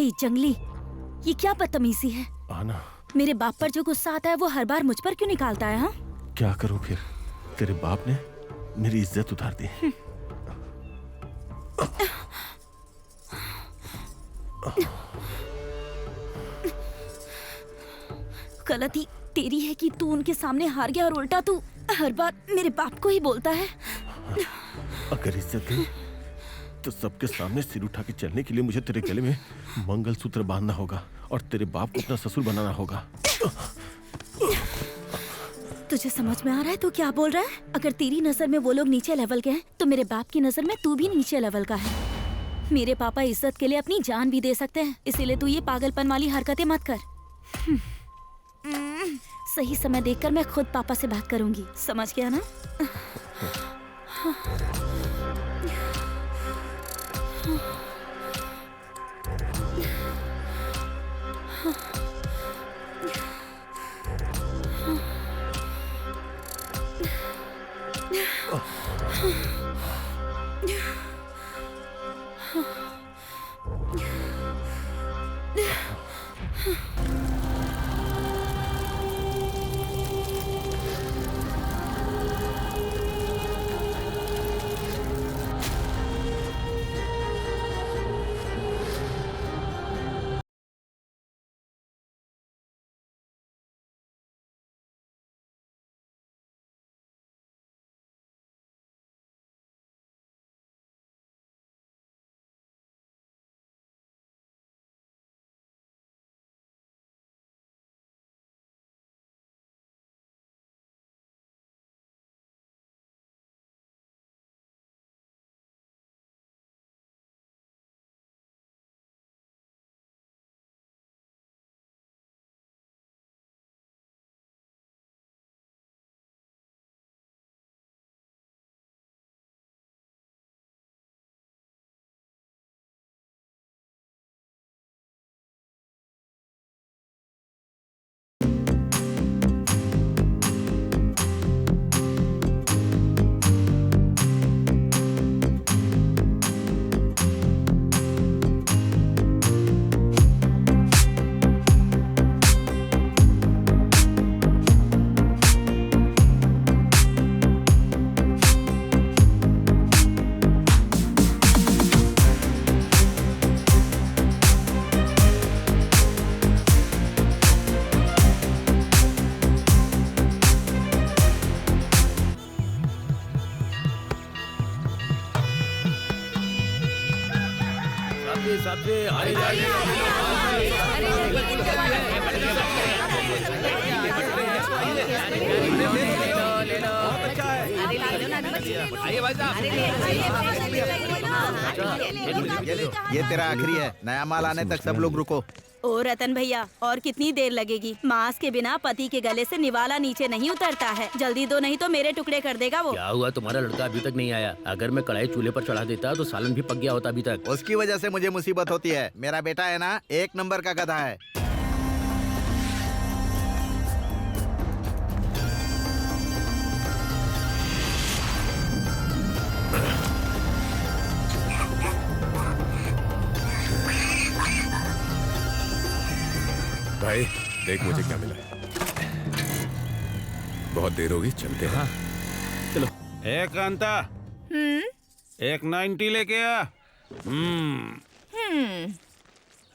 ए जंगली, ये क्या बदतमीजी है? आना। मेरे बाप पर जो गुस्सा आता है वो हर बार मुझ पर क्यों निकालता है? हाँ, क्या करूं फिर? तेरे बाप ने मेरी इज्जत उतार दी। गलती तेरी है कि तू उनके सामने हार गया और उल्टा तू हर बार मेरे बाप को ही बोलता है। अगर इज्जत गई तो सबके सामने सिर उठा के चलने के लिए मुझे तेरे गले में मंगलसूत्र बांधना होगा और तेरे बाप को अपना ससुर बनाना होगा। तुझे समझ में आ रहा है तू क्या बोल रहा है? अगर तेरी नजर में वो लोग नीचे लेवल के हैं तो मेरे बाप की नजर में तू भी नीचे लेवल का है। मेरे पापा इज्जत के लिए अपनी जान भी दे सकते हैं, इसीलिए तू ये पागलपन वाली हरकतें मत कर। सही समय देखकर मैं खुद पापा से बात करूंगी, समझ गया ना? ये तेरा आखिरी है, नया माल आने तक सब लोग रुको। ओ रतन भैया, और कितनी देर लगेगी? मांस के बिना पति के गले से निवाला नीचे नहीं उतरता है। जल्दी दो, नहीं तो मेरे टुकड़े कर देगा वो। क्या हुआ, तुम्हारा लड़का अभी तक नहीं आया? अगर मैं कढ़ाई चूल्हे पर चढ़ा देता तो सालन भी पक गया होता अभी तक। उसकी वजह से मुझे मुसीबत होती है। मेरा बेटा है ना, एक नंबर का गधा है। भाई देख मुझे क्या मिला है। बहुत देर होगी, चलते हैं। चलो। एक कांता, एक 90 लेके आ।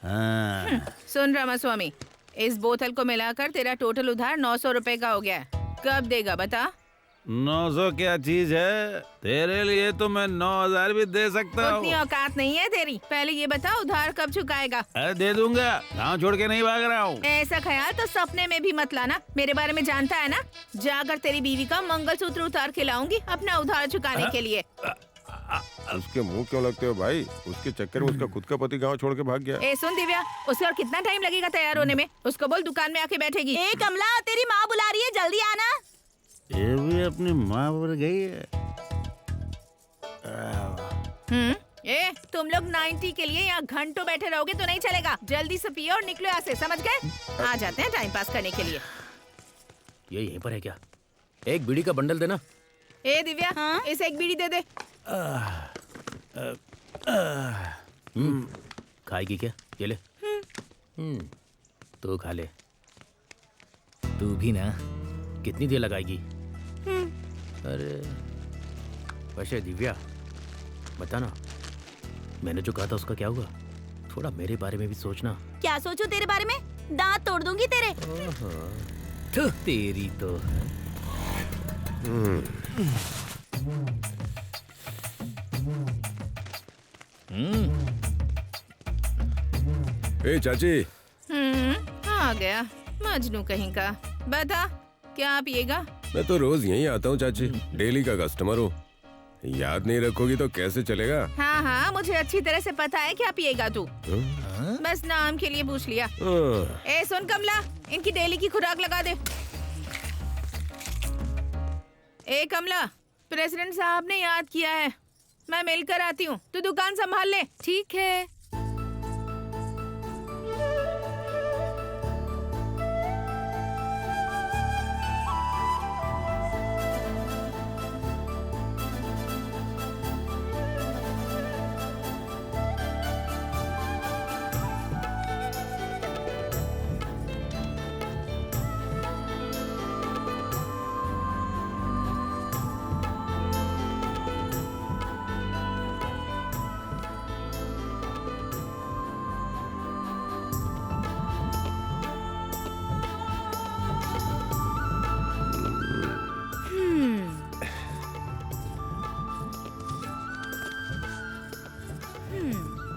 हाँ। सुन रामास्वामी, इस बोतल को मिलाकर तेरा टोटल उधार 900 रुपए का हो गया है। कब देगा बता? 900 क्या चीज है, तेरे लिए तो मैं 9000 भी दे सकता हूँ। उतनी औकात नहीं है तेरी। पहले ये बता, उधार कब चुकाएगा? अरे दे दूंगा, गाँव छोड़ के नहीं भाग रहा हूँ। ऐसा ख्याल तो सपने में भी मत लाना। मेरे बारे में जानता है ना? जाकर तेरी बीवी का मंगलसूत्र उतार के लाऊंगी अपना उधार चुकाने के लिए। उसके मुंह क्यों लगते हो भाई? उसके चक्कर में उसका खुद का पति गांव छोड़ के भाग गया। ए सुन दिव्या, उसे और कितना टाइम लगेगा तैयार होने में? उसको बोल दुकान में आके बैठेगी। ए कमला, तेरी माँ बुला रही है, जल्दी आना। ये भी अपनी माँ पर गई है। ए तुम लोग 90 के लिए यहाँ घंटों बैठे रहोगे तो नहीं चलेगा। जल्दी से पियो और निकलो यहाँ से, समझ गए? आ जाते हैं टाइम पास करने के लिए। ये यहीं पर है क्या? एक बीड़ी का बंडल देना। ए दिव्या, हाँ? इसे एक बीड़ी दे दे। खाएगी क्या? ये ले। तो खा ले। तू भी ना। कितनी देर लगाएगी? अरे वैसे दिव्या बता ना, मैंने जो कहा था उसका क्या हुआ? थोड़ा मेरे बारे में भी सोचना। क्या सोचूं तेरे बारे में? दांत तोड़ दूंगी तेरे। तो तेरी तो ए चाची, आ गया मजनू कहीं का। बता क्या पिएगा? मैं तो रोज यहीं आता हूँ चाची, डेली का कस्टमर हूँ। याद नहीं रखोगी तो कैसे चलेगा? हाँ हाँ, मुझे अच्छी तरह से पता है क्या पिएगा तू। बस नाम के लिए पूछ लिया। ए सुन कमला, इनकी डेली की खुराक लगा दे। ए कमला, प्रेसिडेंट साहब ने याद किया है, मैं मिलकर आती हूँ, तू दुकान संभाल ले। ठीक है।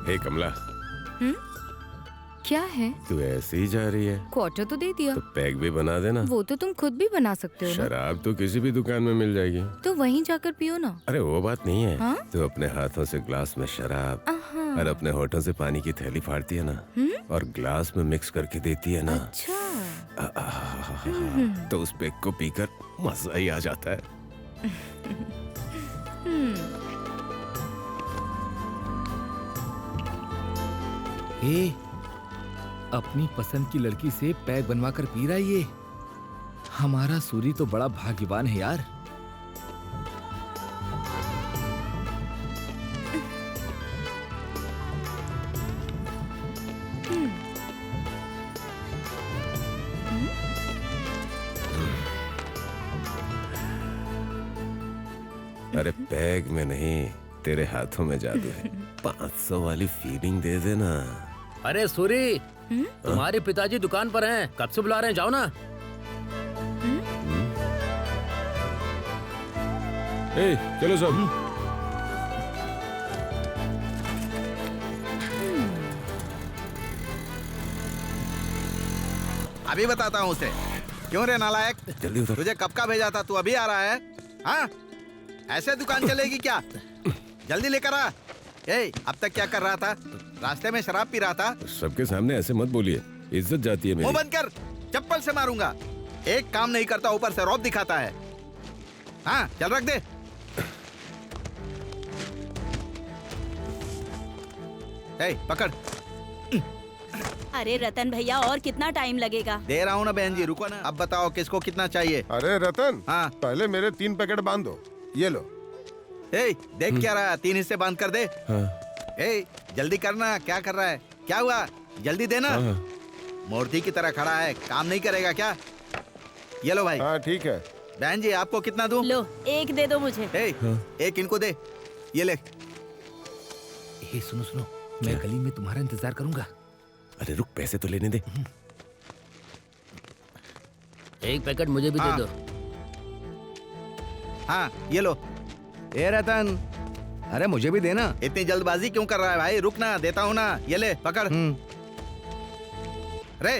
हे कमला, क्या है? तू ऐसे ही जा रही है क्वार्टर तो दे दिया। तो पैक भी बना देना। वो तो तुम खुद भी बना सकते हो ना। शराब तो किसी भी दुकान में मिल जाएगी। तो वहीं जाकर पियो ना। अरे वो बात नहीं है। हाँ? तू अपने हाथों से ग्लास में शराब और अपने होठों से पानी की थैली फाड़ती है ना, और ग्लास में मिक्स करके देती है ना। अच्छा। तो उस पैक को पीकर मजा ही आ जाता है। अपनी पसंद की लड़की से पैक बनवा कर पी रहा है ये। हमारा सूरी तो बड़ा भाग्यवान है यार। अरे पैग में नहीं, तेरे हाथों में जादू है। 500 वाली फीलिंग दे देना। अरे सूरी, तुम्हारे पिताजी दुकान पर हैं, कब से बुला रहे हैं, जाओ ना। ए, चलो सब। अभी बताता हूँ उसे। क्यों रे नालायक, जल्दी उतर। तुझे कब का भेजा था, तू अभी आ रहा है? हाँ, ऐसे दुकान चलेगी क्या? जल्दी लेकर आ। ए, अब तक क्या कर रहा था? रास्ते में शराब पी रहा था? सबके सामने ऐसे मत बोलिए, इज्जत जाती है मुंह मेरी। बंद कर, चप्पल से मारूंगा। एक काम नहीं करता, ऊपर से रौब दिखाता है। हाँ, चल रख दे। ए, पकड़। अरे रतन भैया, और कितना टाइम लगेगा? दे रहा हूँ ना बहन जी, रुको ना। अब बताओ किसको कितना चाहिए? अरे रतन, हाँ। पहले मेरे 3 पैकेट बांध दो। ये लो। ए, देख क्या रहा है, 3 हिस्से बांध कर दे। हाँ। ए, जल्दी करना, क्या कर रहा है? क्या हुआ? जल्दी देना। हाँ। मूर्ति की तरह खड़ा है, काम नहीं करेगा क्या? ये लो भाई। हाँ ठीक है। बहन जी, आपको कितना दूं? लो, एक दे दो मुझे। ए, एक इनको दे, ये ले। ए, सुनो सुनो, मैं गली में तुम्हारा इंतजार करूंगा। अरे रुक, पैसे तो लेने दे। एक पैकेट मुझे भी हाँ। दे दो। हाँ, ये लो। ए रतन, अरे मुझे भी देना। इतनी जल्दबाजी क्यों कर रहा है भाई? रुक ना, देता हूँ ना। ये ले, पकड़। रे,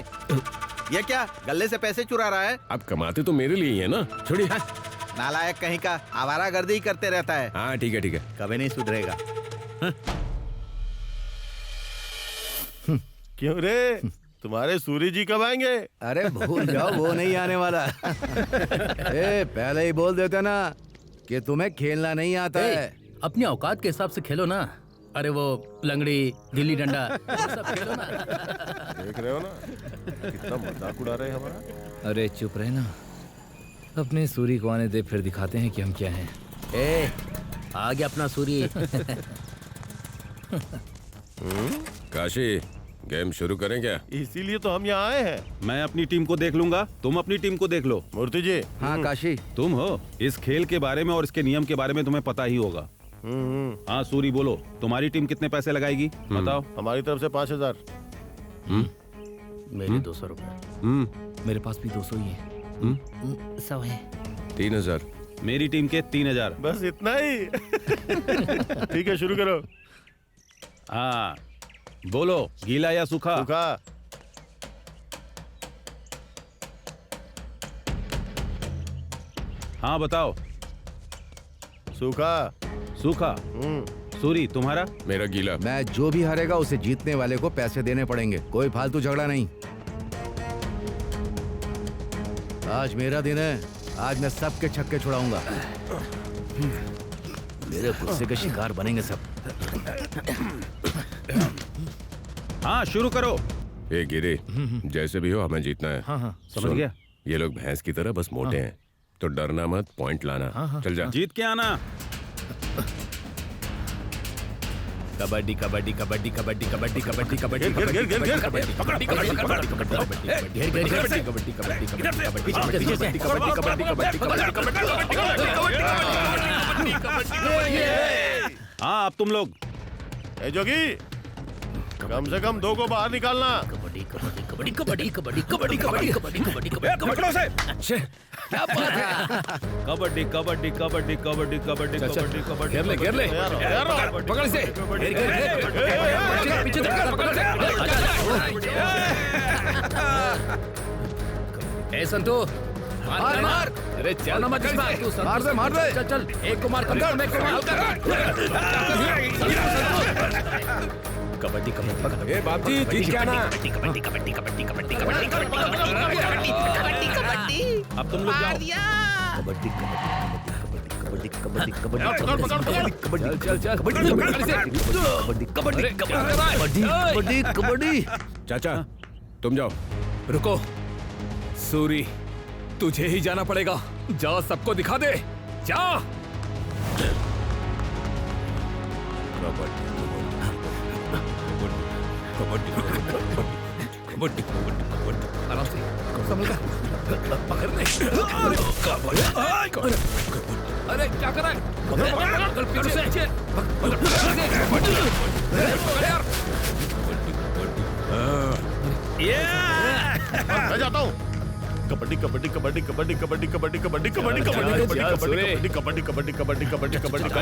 ये क्या गले से पैसे चुरा रहा है? आप कमाते तो मेरे लिए ही है ना, छोड़िए। नालायक कहीं का, आवारागर्दी करते रहता है। हाँ ठीक है ठीक है। कभी नहीं सुधरेगा। क्यों रे, तुम्हारे सूरी जी कब आएंगे? अरे भूल जाओ, वो नहीं आने वाला। ए, पहले ही बोल देते ना कि तुम्हें खेलना नहीं आता है। अपनी औकात के हिसाब से खेलो ना। अरे वो लंगड़ी, गिल्ली डंडा, वो सब खेलो ना। देख रहे हो ना कितना मजाक उड़ा रहे हैं हमारा। अरे चुप रहे ना, अपने सूरी को आने दे, फिर दिखाते हैं कि हम क्या हैं। ए, आ गया अपना सूरी। काशी, गेम शुरू करें क्या? इसीलिए तो हम यहाँ आए हैं। मैं अपनी टीम को देख लूंगा, तुम अपनी टीम को देख लो। मूर्ति जी। हाँ काशी। तुम हो, इस खेल के बारे में और इसके नियम के बारे में तुम्हें पता ही होगा। हाँ सूरी बोलो, तुम्हारी टीम कितने पैसे लगाएगी बताओ। हमारी तरफ से 5000। मेरे 200 रुपए। मेरे पास भी 200 ही है। 100 है। 3000। मेरी टीम के 3000। बस इतना ही। ठीक है शुरू करो। हाँ बोलो, गीला या सूखा? सूखा। हाँ बताओ। सूखा। सूखा। सूरी तुम्हारा? मेरा गीला। मैं जो भी हारेगा उसे जीतने वाले को पैसे देने पड़ेंगे, कोई फालतू झगड़ा नहीं। आज मेरा दिन है, आज मैं सबके छक्के छुड़ाऊंगा। मेरे गुस्से के शिकार बनेंगे सब। हाँ शुरू करो। ए गिरे, जैसे भी हो हमें जीतना है। हाँ समझ सुन, गया। ये लोग भैंस की तरह बस मोटे हैं, तो डरना मत, पॉइंट लाना। चल जा। जीत के आना। कबड्डी कबड्डी कबड्डी कबड्डी कबड्डी कबड्डी कबड्डी घेर, घेर, घेर, घेर, कबड्डी कबड्डी कबड्डी कबड्डी कबड्डी कबड्डी कबड्डी। हाँ अब तुम लोग। ए जोगी, कम से कम 2 को बाहर निकालना। कबड्डी कबड्डी कबड्डी कबड्डी कबड्डी कबड्डी कबड्डी कबड्डी कबड्डी पकड़ो से। क्या बात है? कबड्डी कबड्डी कबड्डी कबड्डी कबड्डी कबड्डी कबड्डी। घेर ले घेर ले, पकड़ से। पीछे पकड़ से। ए संतू, मार मार। अरे चल मत तू, मार दे। चल चल, एक को मार कर, एक को मार। कबड्डी कबड्डी। ए बाप जी, जीत क्या ना? कबड्डी कबड्डी कबड्डी कबड्डी कबड्डी कबड्डी कबड्डी। अब तुम लोग जाओ। कबड्डी कबड्डी कबड्डी कबड्डी कबड्डी चल चल कबड्डी कबड्डी कबड्डी कबड्डी। चाचा तुम जाओ। रुको सूरी, तुझे ही जाना पड़ेगा। जा सबको दिखा दे, जा। कबड्डी कबड्डी कबड्डी। आराम से संभल कर पकड़ने। अरे क्या कर रहा है? पकड़ पीछे से। मैं जाता हूँ। कबड्डी कबड्डी कबड्डी कबड्डी कबड्डी कबड्डी कबड्डी कबड्डी कबड्डी कबड्डी कबड्डी कबड्डी कबड्डी कबड्डी कबड्डी कबड्डी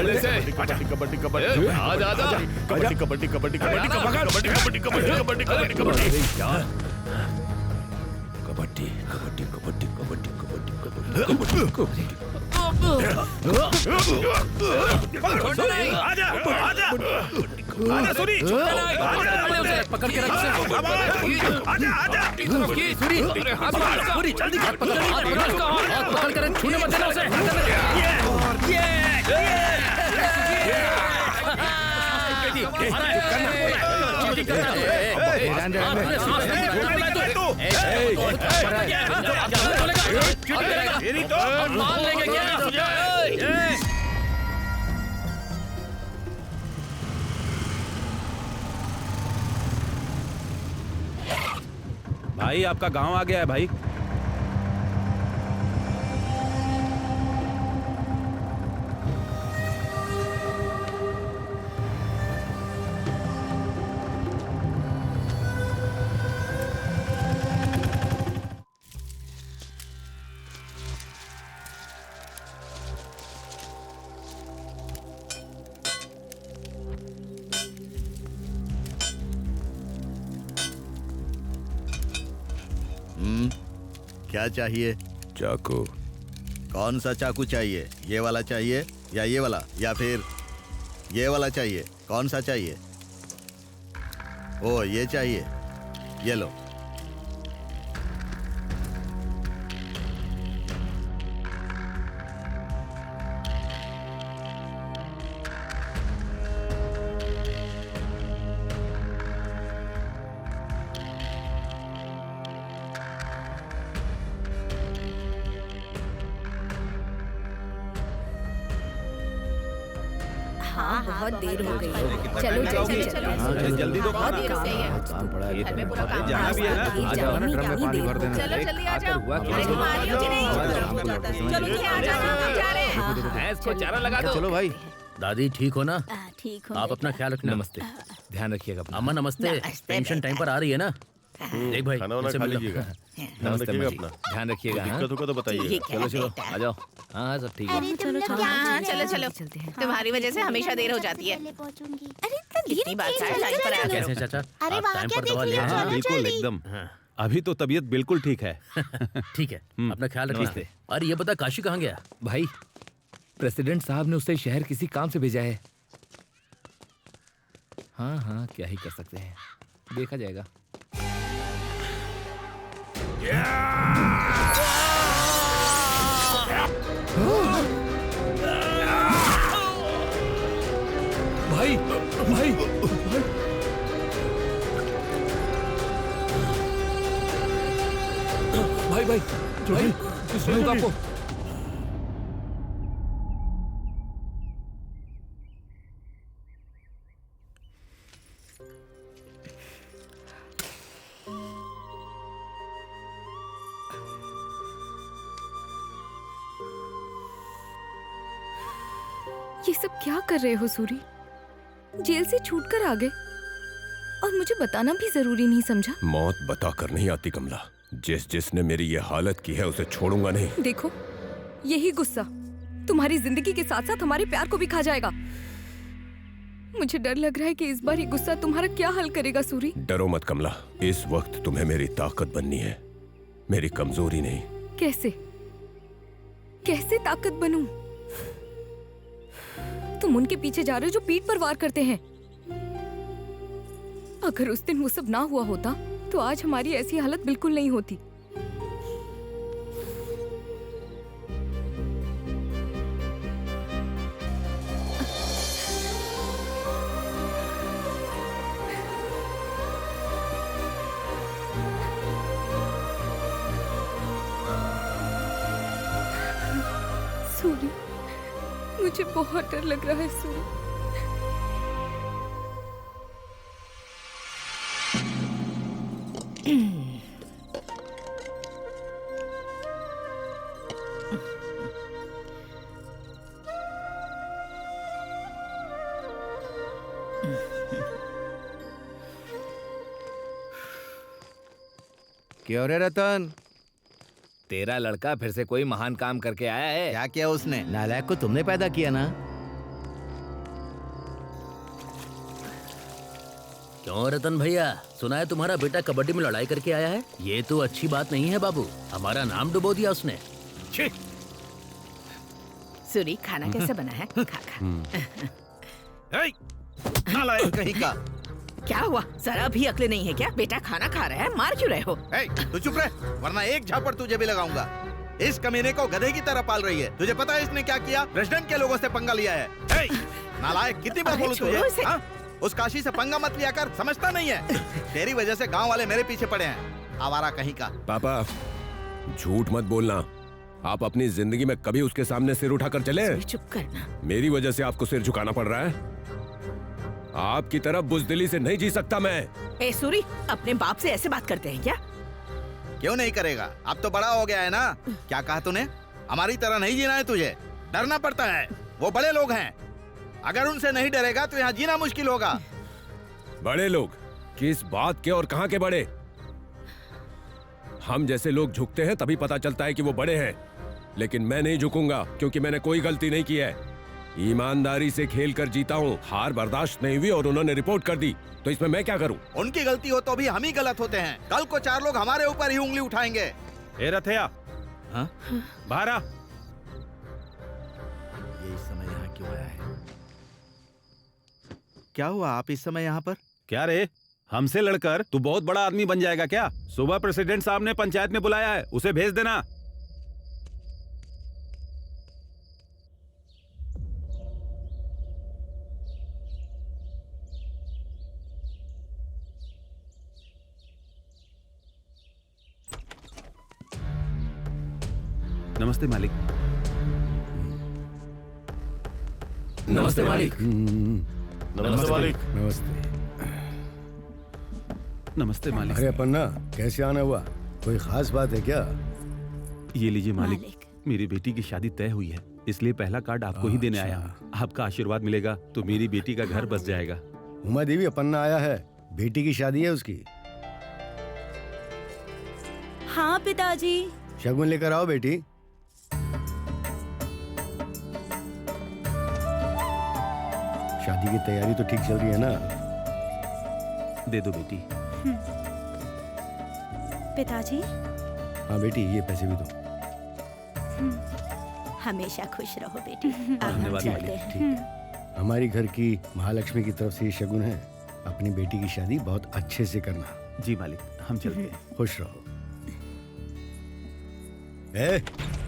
कबड्डी कबड्डी आजा आजा। कबड्डी कबड्डी कबड्डी कबड्डी कबड्डी कबड्डी कबड्डी कबड्डी कबड्डी कबड्डी कबड्डी कबड्डी कबड्डी कबड्डी। आजा आजा आजा सूरी, पकड़ के रख। आजा आजा सूरी, सूरी जल्दी पकड़ कर छूने मत देना उसे। मान लेंगे क्या? भाई आपका गांव आ गया है भाई। क्या चाहिए? चाकू। कौन सा चाकू चाहिए? ये वाला चाहिए या ये वाला, या फिर ये वाला चाहिए? कौन सा चाहिए? ओ ये चाहिए, ये लो। बहुत देर हो गई चलो चलो जल्दी जल्दी चलो अरे जल्दी तो बहुत देर हो गई है काम पड़ा है घर में पूरा काम जाना भी है ना? आ जाओ ना, ड्रम में पानी भर देना। चलो जल्दी आ जाओ हुआ क्या? अरे तुम आ रही हो कि नहीं चलो नीचे आ जाना हम जा रहे हैं भैंस को चारा लगा दो। चलो भाई। दादी ठीक हो ना? ठीक हो आप अपना ख्याल रखना। नमस्ते, ध्यान रखिएगा अपना। अम्मा नमस्ते। पेंशन टाइम पर आ रही है ना? देख भाई खाना वाना इनसे खा मिल लो। लीजिएगा। नमस्ते रखिएगा अम्मा जी। अपना। ध्यान रखिएगा। हाँ? दिक्कत होगा तो बताइए। चलो चलो आ जाओ। हाँ सब ठीक है। हाँ चलो चलो तुम्हारी वजह से हमेशा देर हो जाती है कितनी बात है टाइम पर आया कैसे करो चाचा? आप टाइम पर दवा ले आए? हाँ बिल्कुल एकदम। अभी तो तबीयत बिल्कुल ठीक है। ठीक है, अपना ख्याल रखना। नमस्ते। अरे ये बता काशी कहाँ गया? भाई प्रेसिडेंट साहब ने उसे शहर किसी काम से भेजा है। हाँ हाँ क्या ही कर सकते हैं, देखा जाएगा। भाई भाई भाई भाई भाई कुछ नहीं हुआ आपको? ये सब क्या कर रहे हो सूरी? जेल से छूटकर आ गए और मुझे बताना भी जरूरी नहीं समझा? मौत बताकर नहीं आती कमला। जिसने मेरी ये हालत की है उसे छोड़ूंगा नहीं। देखो यही गुस्सा तुम्हारी जिंदगी के साथ साथ हमारे प्यार को भी खा जाएगा। मुझे डर लग रहा है कि इस बार ये गुस्सा तुम्हारा क्या हल करेगा सूरी। डरो मत कमला, इस वक्त तुम्हें मेरी ताकत बननी है, मेरी कमजोरी नहीं। कैसे कैसे ताकत बनूं? तुम उनके पीछे जा रहे हो जो पीठ पर वार करते हैं। अगर उस दिन वो सब ना हुआ होता तो आज हमारी ऐसी हालत बिल्कुल नहीं होती। सूरी, मुझे बहुत डर लग रहा है सूरी। क्यों रे रतन? तेरा लड़का फिर से कोई महान काम करके आया है। क्या किया उसने? नालायक को तुमने पैदा किया ना। क्यों रतन भैया, सुना है तुम्हारा बेटा कबड्डी में लड़ाई करके आया है? ये तो अच्छी बात नहीं है बाबू, हमारा नाम डुबो दिया उसने। छी! सूरी खाना कैसा बना है? खा खा नालायक कहीं का। क्या हुआ? जरा भी अक्ल नहीं है क्या? बेटा खाना खा रहा है, मार क्यों रहे हो? तू चुप रह, वरना एक झापड़ तुझे भी लगाऊंगा। इस कमीने को गधे की तरह पाल रही है। तुझे पता है इसने क्या किया? प्रेसिडेंट के लोगों से पंगा लिया है। नालायक, कितनी बार अरे बोलूं छोड़ो तुझे? इसे। हाँ? उस काशी से पंगा मत लिया कर, समझता नहीं है। तेरी वजह से गांव वाले मेरे पीछे पड़े हैं, आवारा कहीं का। पापा झूठ मत बोलना, आप अपनी जिंदगी में कभी उसके सामने सिर उठाकर चले? चुप करना। मेरी वजह से आपको सिर झुकाना पड़ रहा है? आपकी तरफ बुजदिली से नहीं जी सकता मैं। ए सूरी, अपने बाप से ऐसे बात करते हैं क्या? क्यों नहीं करेगा? अब तो बड़ा हो गया है ना। क्या कहा तूने? हमारी तरह नहीं जीना है तुझे, डरना पड़ता है। वो बड़े लोग हैं, अगर उनसे नहीं डरेगा तो यहाँ जीना मुश्किल होगा। बड़े लोग? किस बात के और कहां के बड़े? हम जैसे लोग झुकते हैं तभी पता चलता है कि वो बड़े हैं, लेकिन मैं नहीं झुकूंगा क्योंकि मैंने कोई गलती नहीं की है। ईमानदारी से खेल कर जीता हूँ, हार बर्दाश्त नहीं हुई और उन्होंने रिपोर्ट कर दी, तो इसमें मैं क्या करूँ? उनकी गलती हो तो भी हम ही गलत होते हैं। कल को 4 लोग हमारे ऊपर ही उंगली उठाएंगे। ए रथया, हाँ? बाहर आ। ये इस समय यहाँ क्यों आया है? क्या हुआ? आप इस समय यहाँ पर? क्या रे, हमसे लड़कर तू बहुत बड़ा आदमी बन जाएगा क्या? सुबह प्रेसिडेंट साहब ने पंचायत में बुलाया है, उसे भेज देना। नमस्ते मालिक। नमस्ते मालिक। नमस्ते मालिक। नमस्ते। नमस्ते मालिक। अरे पन्ना, कैसे आना हुआ? कोई खास बात है क्या? ये लीजिए मालिक, मालिक। मेरी बेटी की शादी तय हुई है, इसलिए पहला कार्ड आपको ही देने आया हूँ। आपका आशीर्वाद मिलेगा तो मेरी बेटी का घर बस जाएगा। उमा देवी, अपन्ना आया है, बेटी की शादी है उसकी। हाँ पिताजी। शगुन लेकर आओ बेटी। शादी की तैयारी तो ठीक चल रही है ना? दे दो बेटी। पिताजी हाँ बेटी, ये पैसे भी दो। हमेशा खुश रहो बेटी। अब हम धन्यवाद चलते मालिक। हैं। ठीक है। हमारी घर की महालक्ष्मी की तरफ से ये शगुन है। अपनी बेटी की शादी बहुत अच्छे से करना। जी मालिक, हम चलते हैं। खुश रहो। ए,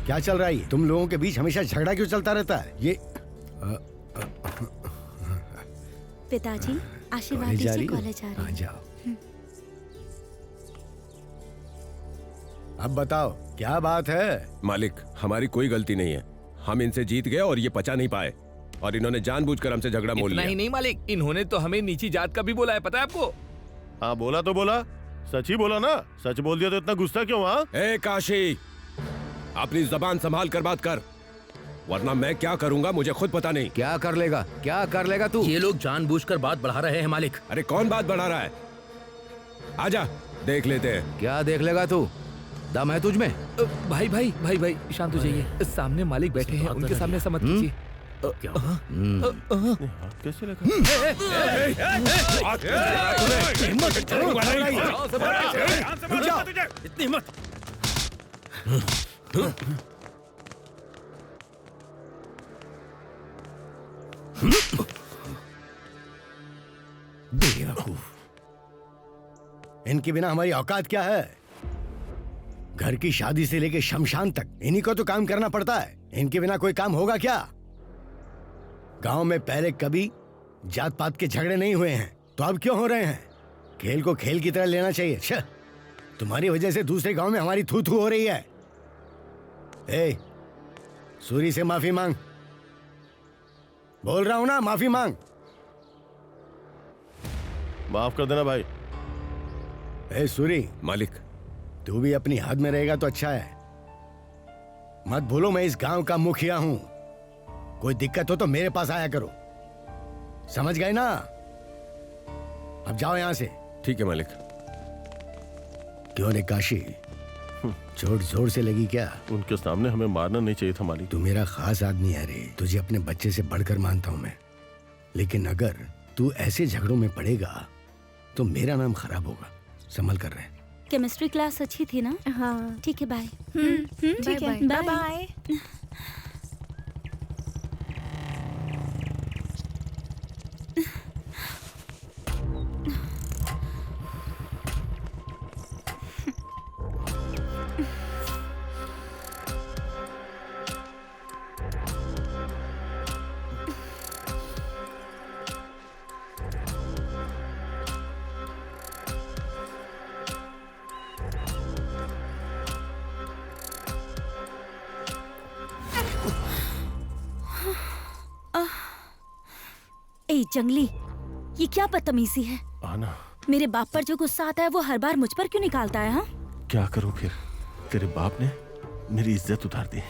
क्या चल रहा है ये? तुम लोगों के बीच हमेशा झगड़ा क्यों चलता रहता है? ये पिताजी आशीर्वाद कॉलेज जा दीजिए, रही हो? कॉलेज जा रही हाँ, हूँ। जाओ। अब बताओ क्या बात है? मालिक, हमारी कोई गलती नहीं है। हम इनसे जीत गए और ये पचा नहीं पाए, और इन्होंने जानबूझकर हमसे झगड़ा मोल इतना लिया। ही नहीं मालिक, इन्होंने तो हमें नीची जात का भी बोला है, पता है आपको? हाँ बोला तो बोला, सच ही बोला ना। सच बोल दिया तो इतना गुस्सा क्यों? हाँ ए काशी, अपनी जबान संभाल कर बात कर, वरना मैं क्या करूंगा मुझे खुद पता नहीं। क्या कर लेगा? क्या कर लेगा तू? ये लोग जानबूझकर बात बढ़ा रहे हैं मालिक। अरे कौन बात बढ़ा रहा है? आजा देख लेते हैं। क्या देख लेगा तू? दम है तुझ में? भाई भाई भाई भाई शांत हो जाइए। सामने मालिक बैठे हैं, उनके सामने ऐसा मत कीजिए। क्या? हाथ कैसे लगा? इतनी हिम्मत? बेवकूफ। इनके बिना हमारी औकात क्या है? घर की शादी से लेके शमशान तक इन्हीं को तो काम करना पड़ता है। इनके बिना कोई काम होगा क्या? गांव में पहले कभी जात पात के झगड़े नहीं हुए हैं, तो अब क्यों हो रहे हैं? खेल को खेल की तरह लेना चाहिए। छह, तुम्हारी वजह से दूसरे गांव में हमारी थू थू हो रही है। ए, सूरी से माफी मांग। बोल रहा हूं ना, माफी मांग। माफ कर देना भाई। ए सूरी, मालिक, तू भी अपनी हद में रहेगा तो अच्छा है। मत भूलो मैं इस गांव का मुखिया हूं। कोई दिक्कत हो तो मेरे पास आया करो, समझ गए ना? अब जाओ यहां से। ठीक है मालिक। क्यों रे काशी, चोट जोर से लगी क्या? उनके सामने हमें मारना नहीं चाहिए था मालिक। तू मेरा खास आदमी है रे, तुझे अपने बच्चे से बढ़कर मानता हूं मैं। लेकिन अगर तू ऐसे झगड़ों में पड़ेगा तो मेरा नाम खराब होगा। संभल कर रहे। केमिस्ट्री क्लास अच्छी थी ना? हाँ ठीक है, बाय। ठीक है, बाय बाय। ए जंगली, ये क्या बदतमीजी है? आना। मेरे बाप पर जो गुस्सा आता है वो हर बार मुझ पर क्यों निकालता है? हाँ, क्या करूं फिर? तेरे बाप ने मेरी इज्जत उतार दी।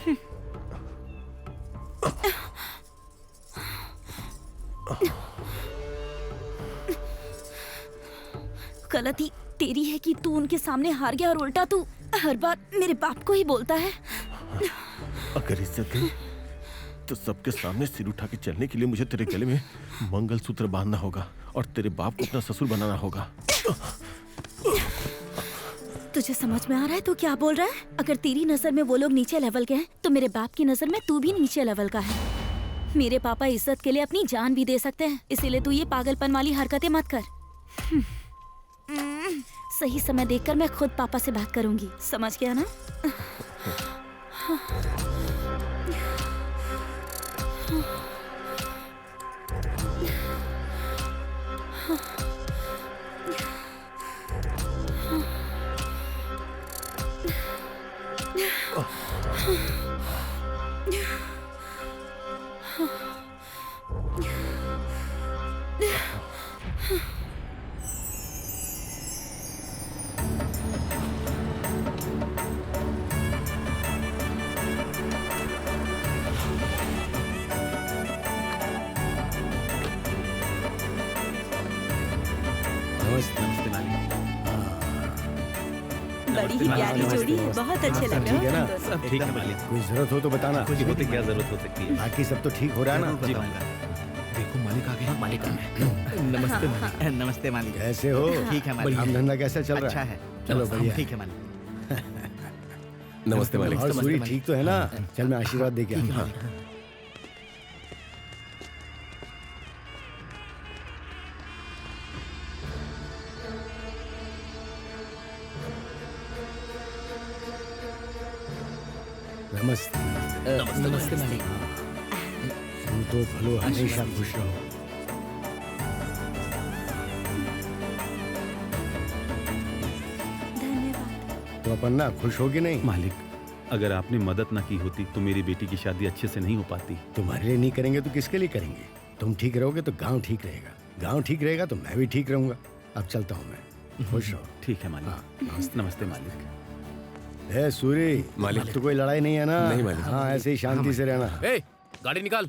गलती तेरी है कि तू उनके सामने हार गया और उल्टा तू हर बार मेरे बाप को ही बोलता है। अगर इज्जत गई तो सबके सामने सिर उठा के चलने के लिए मुझे तेरे गले में मंगलसूत्र बांधना होगा और तेरे बाप को अपना ससुर बनाना होगा। तुझे समझ में आ रहा है तू क्या बोल रहा है? अगर तेरी नजर में वो लोग नीचे लेवल के हैं तो मेरे बाप की नजर में तू भी नीचे लेवल का है। मेरे पापा इज्जत के लिए अपनी जान भी दे सकते हैं, इसीलिए तू ये पागलपन वाली हरकतें मत कर। सही समय देखकर मैं खुद पापा से बात करूंगी, समझ गया ना? बड़ी प्यारी जोड़ी है, बहुत अच्छे लग रहे ठीक है हो ना? तुम दोनों। सब ठीक है मालिक। कोई जरूरत हो तो बताना। कुछ होते क्या जरूरत हो सकती है? बाकी सब तो ठीक हो रहा है ना? जी मालिक। देखो मालिक आ गया। मालिक नमस्ते मालिक। नमस्ते मालिक। कैसे हो? ठीक है मालिक। काम धंधा कैसा चल रहा अच्छा है। चलो बढ़िया। ठीक है मालिक। नमस्ते मालिक। और सूरी ठीक तो है ना? चल मैं आशीर्वाद दे के आता हूँ। नमस्ते। नमस्ते मालिक। तुम तो भलो हमेशा खुश रहो। धन्यवाद। तो अपन ना खुश होगी नहीं? मालिक, अगर आपने मदद ना की होती तो मेरी बेटी की शादी अच्छे से नहीं हो पाती। तुम्हारे लिए नहीं करेंगे तो किसके लिए करेंगे? तुम ठीक रहोगे तो गांव ठीक रहेगा, गांव ठीक रहेगा तो मैं भी ठीक रहूंगा। अब चलता हूँ मैं, खुश रहो। ठीक है मालिक। हाँ। नमस्ते मालिक। है सूरी, मालिक। अब तो कोई लड़ाई नहीं है ना? नहीं मालिक। हाँ ऐसे ही शांति से रहना। ए, गाड़ी निकाल।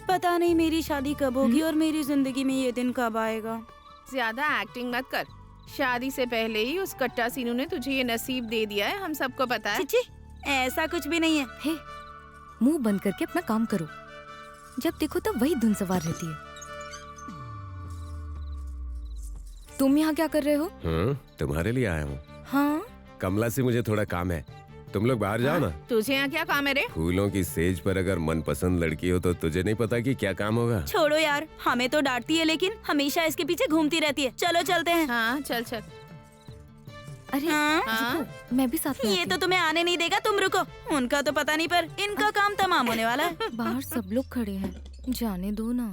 पता नहीं मेरी शादी कब होगी और मेरी जिंदगी में ये दिन कब आएगा। ज्यादा एक्टिंग मत कर। शादी से पहले ही उस कट्टा सीनू ने तुझे ये नसीब दे दिया है, हम सबको पता है। चिची, ऐसा कुछ भी नहीं है। हे, मुंह बंद करके अपना काम करो। जब देखो तब वही धुन सवार रहती है। तुम यहाँ क्या कर रहे हो? तुम्हारे लिए आया हूँ। हाँ, कमला से मुझे थोड़ा काम है, तुम लोग बाहर जाओ ना। तुझे यहाँ क्या काम है रे? फूलों की सेज पर अगर मनपसंद लड़की हो तो तुझे नहीं पता कि क्या काम होगा। छोड़ो यार, हमें तो डांटती है लेकिन हमेशा इसके पीछे घूमती रहती है। चलो चलते हैं। हाँ चल चल। अरे हाँ? रुको, मैं भी साथ में ये आती तो तुम्हें आने नहीं देगा, तुम रुको। उनका तो पता नहीं पर इनका काम तमाम होने वाला है। हूँ। बाहर सब लोग खड़े हैं, जाने दो ना।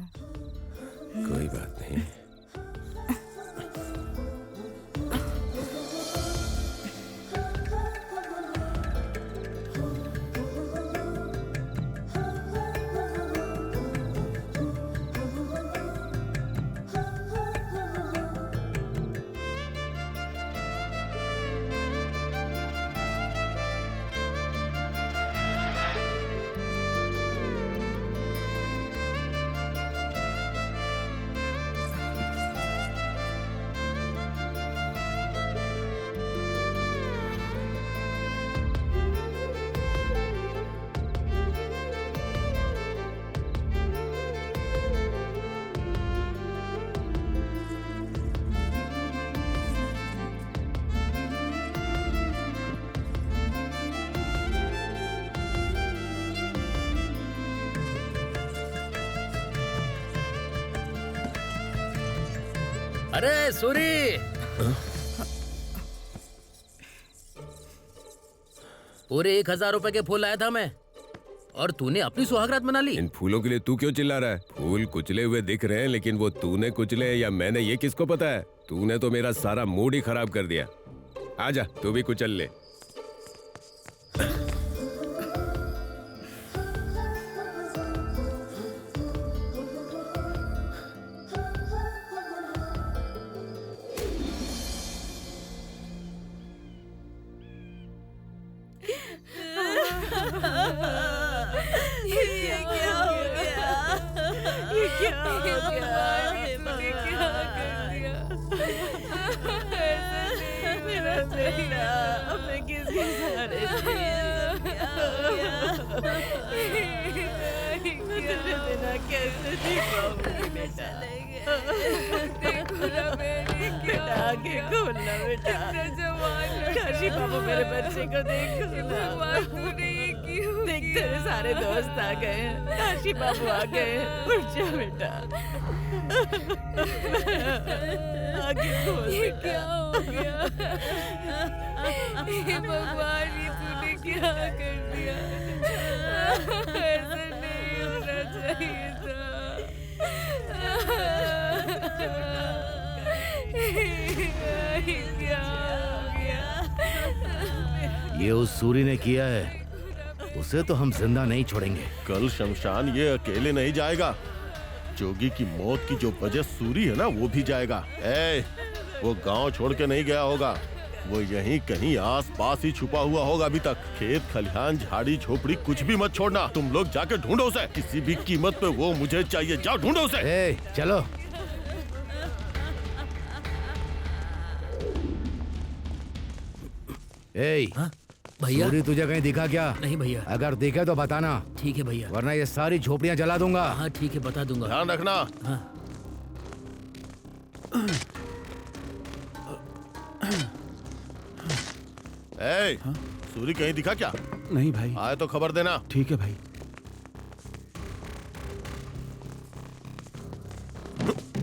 कोई बात नहीं। अरे सूरी, पूरे 1000 रुपए के फूल लाया था मैं, और तूने अपनी सुहागरात मना ली। इन फूलों के लिए तू क्यों चिल्ला रहा है? फूल कुचले हुए दिख रहे हैं, लेकिन वो तूने कुचले या मैंने, ये किसको पता है? तूने तो मेरा सारा मूड ही खराब कर दिया। आजा, तू भी कुचल ले। काशी बाबू मेरे बच्चे को देख देख तेरे सारे दोस्त आ गए हैं। काशी बाबू आ गए हैं। उठ जा बेटा, आगे खोल। ये क्या हो गया? हे भगवान, ये तूने क्या कर दिया? ऐसा नहीं होना चाहिए था। ये उस सूरी ने किया है। उसे तो हम जिंदा नहीं छोड़ेंगे। कल शमशान ये अकेले नहीं जाएगा। जोगी की मौत की जो वजह सूरी है ना, वो भी जाएगा। वो गांव छोड़ के नहीं गया होगा, वो यहीं कहीं आस पास ही छुपा हुआ होगा अभी तक। खेत खलिहान झाड़ी झोपड़ी कुछ भी मत छोड़ना। तुम लोग जाके ढूंढो उसे, किसी भी कीमत पे वो मुझे चाहिए। जाओ ढूंढो उसे। चलो। भैया सूरी तुझे कहीं दिखा क्या? नहीं भैया। अगर दिखे तो बताना। ठीक है भैया। वरना ये सारी झोपड़ियां जला दूंगा। हाँ ठीक है, बता दूंगा। ध्यान रखना। हाँ। सूरी कहीं दिखा क्या? नहीं भाई। आए तो खबर देना। ठीक है भाई।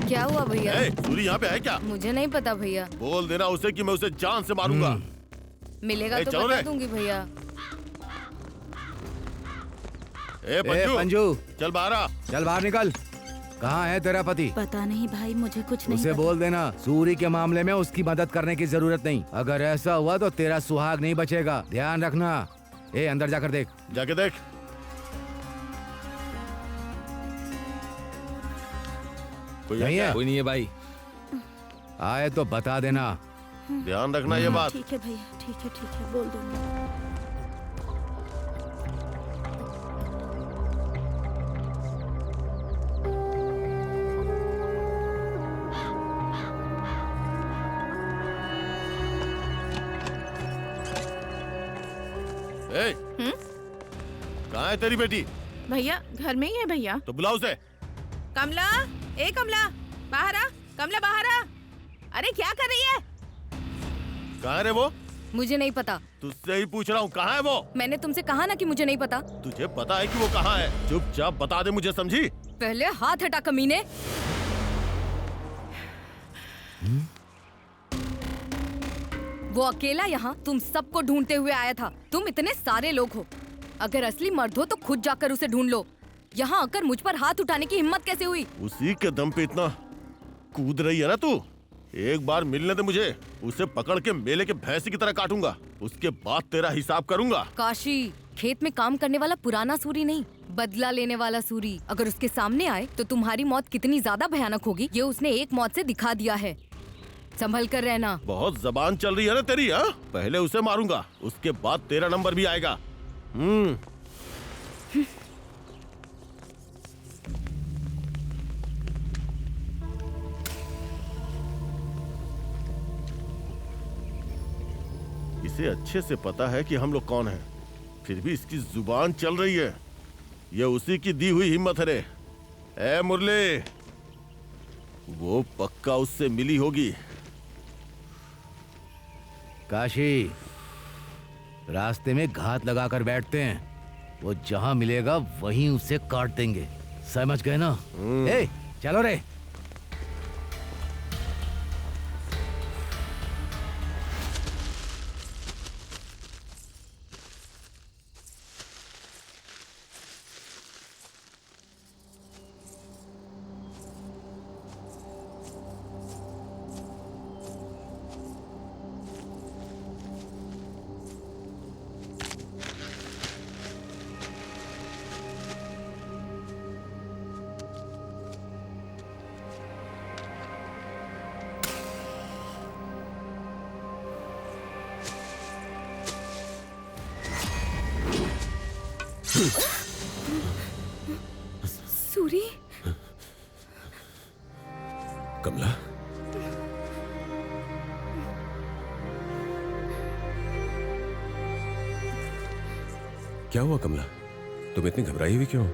क्या हुआ भैया? सूरी यहाँ पे है क्या? मुझे नहीं पता भैया। बोल देना उसे कि मैं उसे जान से मारूंगा। मिलेगा तो चलो बता रे। दूंगी भैया। पंजू, चल बाहर आ। चल बाहर निकल। कहाँ है तेरा पति? पता नहीं भाई, मुझे कुछ नहीं उसे पता। बोल देना सूरी के मामले में उसकी मदद करने की जरूरत नहीं। अगर ऐसा हुआ तो तेरा सुहाग नहीं बचेगा, ध्यान रखना। अंदर जाकर देख। जाके देख। कोई नहीं है? कोई नहीं है भाई। आए तो बता देना। ध्यान रखना ये बात। ठीक है भैया, ठीक है, बोल दूंगी। कहाँ है तेरी बेटी? भैया घर में ही है भैया। तो बुलाओ उसे। कमला, ए कमला, बाहर आ। कमला बाहर आ। अरे क्या कर रही है? कहाँ है रे वो? मुझे नहीं पता। तुझसे ही पूछ रहा हूँ, कहाँ है वो? मैंने तुमसे कहा ना कि मुझे नहीं पता। तुझे पता है कि वो कहाँ है? चुपचाप बता दे मुझे, समझी? पहले हाथ हटा कमीने। वो अकेला यहाँ तुम सबको ढूंढते हुए आया था। तुम इतने सारे लोग हो, अगर असली मर्द हो तो खुद जाकर उसे ढूंढ लो। यहाँ आकर मुझ पर हाथ उठाने की हिम्मत कैसे हुई? उसी के दम पे इतना कूद रही है ना तू। एक बार मिलने दे मुझे, उसे पकड़ के मेले के भैंसी की तरह काटूंगा, उसके बाद तेरा हिसाब करूंगा। काशी, खेत में काम करने वाला पुराना सूरी नहीं, बदला लेने वाला सूरी अगर उसके सामने आए तो तुम्हारी मौत कितनी ज्यादा भयानक होगी ये उसने एक मौत से दिखा दिया है। संभल कर रहना। बहुत जबान चल रही है ना तेरी। हाँ, पहले उसे मारूंगा, उसके बाद तेरा नंबर भी आएगा। इसे अच्छे से पता है कि हम लोग कौन हैं, फिर भी इसकी जुबान चल रही है। ये उसी की दी हुई हिम्मत है रे। ए मुरली, वो पक्का उससे मिली होगी। काशी, रास्ते में घात लगाकर बैठते हैं, वो जहां मिलेगा वहीं उसे काट देंगे, समझ गए ना? चलो रे। सूरी, कमला, क्या हुआ कमला? तुम इतनी घबराई हुई क्यों?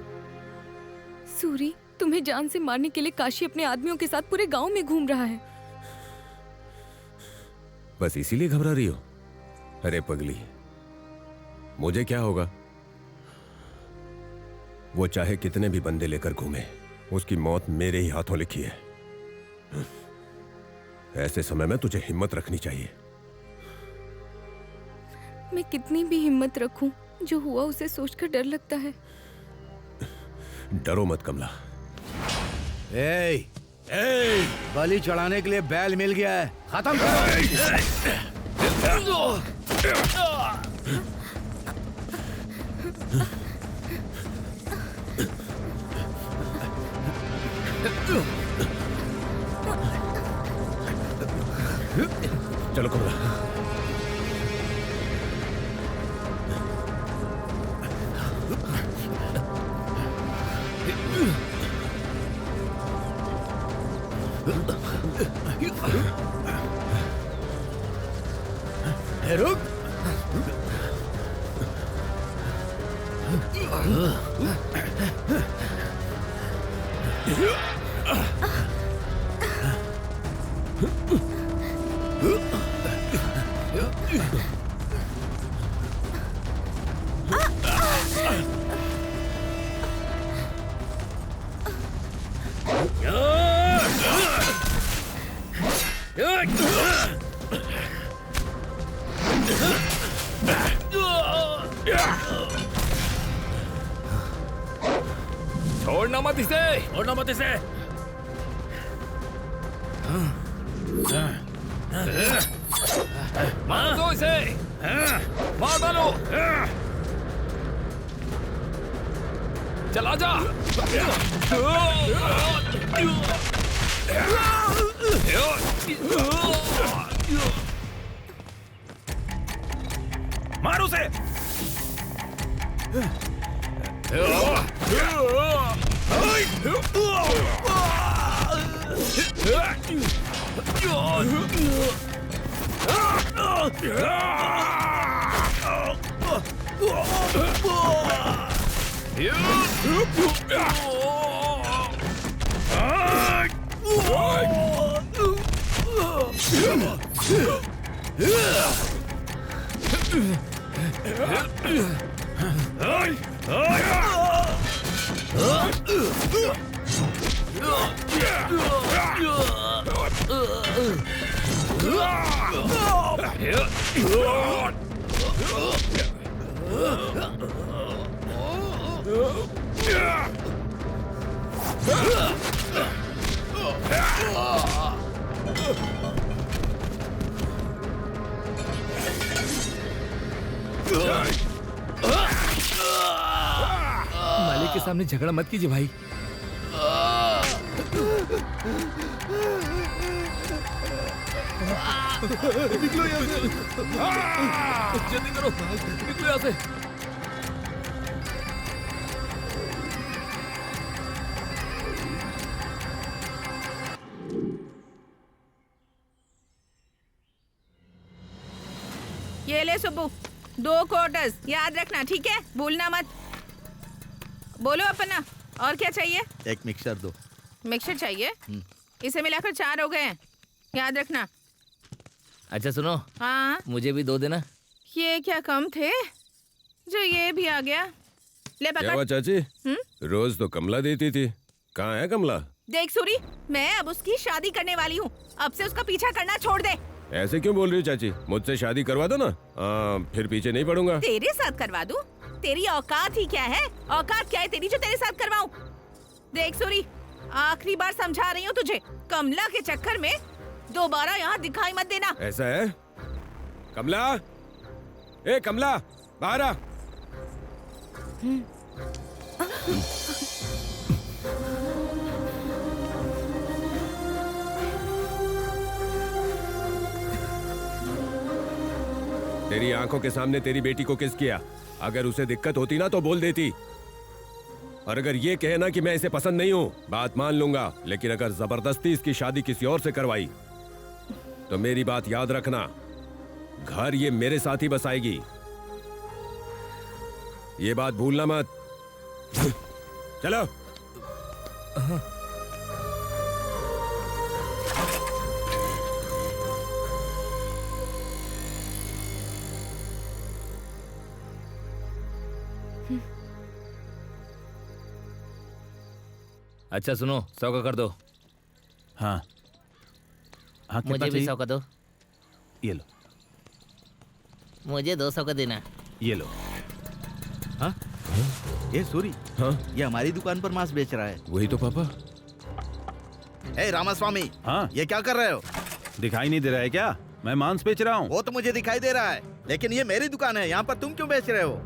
सूरी, तुम्हें जान से मारने के लिए काशी अपने आदमियों के साथ पूरे गांव में घूम रहा है। बस इसीलिए घबरा रही हो? अरे पगली, मुझे क्या होगा? वो चाहे कितने भी बंदे लेकर घूमे, उसकी मौत मेरे ही हाथों लिखी है। ऐसे समय में तुझे हिम्मत रखनी चाहिए। मैं कितनी भी हिम्मत रखूं, जो हुआ उसे सोचकर डर लगता है। डरो मत कमला। बलि चढ़ाने के लिए बैल मिल गया है, खत्म करो। चलो कमला। रुक। छोड़ना मत इसे, छोड़ना मत इसे। मार दो इसे, मार डालो। चला जा। मार उसे। मालिक के सामने झगड़ा मत कीजिए भाई। निकलो यहाँ से, जल्दी करो, निकलो यहाँ से। ये ले सुब्बू, 2 क्वार्टर्स याद रखना, ठीक है? भूलना मत। बोलो अपना, और क्या चाहिए? एक मिक्सर दो। मिक्सर चाहिए? इसे मिलाकर 4 हो गए हैं, याद रखना। अच्छा सुनो, हाँ, मुझे भी 2 देना। ये क्या कम थे जो ये भी आ गया। ले क्या हुआ पकड़। चाची? रोज तो कमला देती थी, कहाँ है कमला? देख सूरी, मैं अब उसकी शादी करने वाली हूँ, अब से उसका पीछा करना छोड़ दे। ऐसे क्यों बोल रही हो चाची? मुझसे शादी करवा दो ना, फिर पीछे नहीं पड़ूंगा। तेरे साथ करवा दूँ? तेरी औकात ही क्या है? औकात क्या है तेरी जो तेरे साथ करवाऊँ? देख सूरी, आखिरी बार समझा रही हूँ तुझे, कमला के चक्कर में दोबारा यहाँ दिखाई मत देना। ऐसा है? कमला, ए कमला, बाहर आ। तेरी आंखों के सामने तेरी बेटी को किस किया? अगर उसे दिक्कत होती ना तो बोल देती, और अगर ये कहे ना कि मैं इसे पसंद नहीं हूँ, बात मान लूंगा, लेकिन अगर जबरदस्ती इसकी शादी किसी और से करवाई तो मेरी बात याद रखना, घर ये मेरे साथ ही बसाएगी, ये बात भूलना मत। चलो। अच्छा सुनो, 100 का कर दो। हाँ हाँ, कितना मुझे भी चाहिए? 100 का दो। ये लो, मुझे 200 का देना। ये लो। हाँ? ये सूरी, हाँ, ये हमारी दुकान पर मांस बेच रहा है। वही तो पापा। ए रामास्वामी, हाँ, ये क्या कर रहे हो? दिखाई नहीं दे रहा है क्या? मैं मांस बेच रहा हूँ। वो तो मुझे दिखाई दे रहा है, लेकिन ये मेरी दुकान है, यहाँ पर तुम क्यों बेच रहे हो?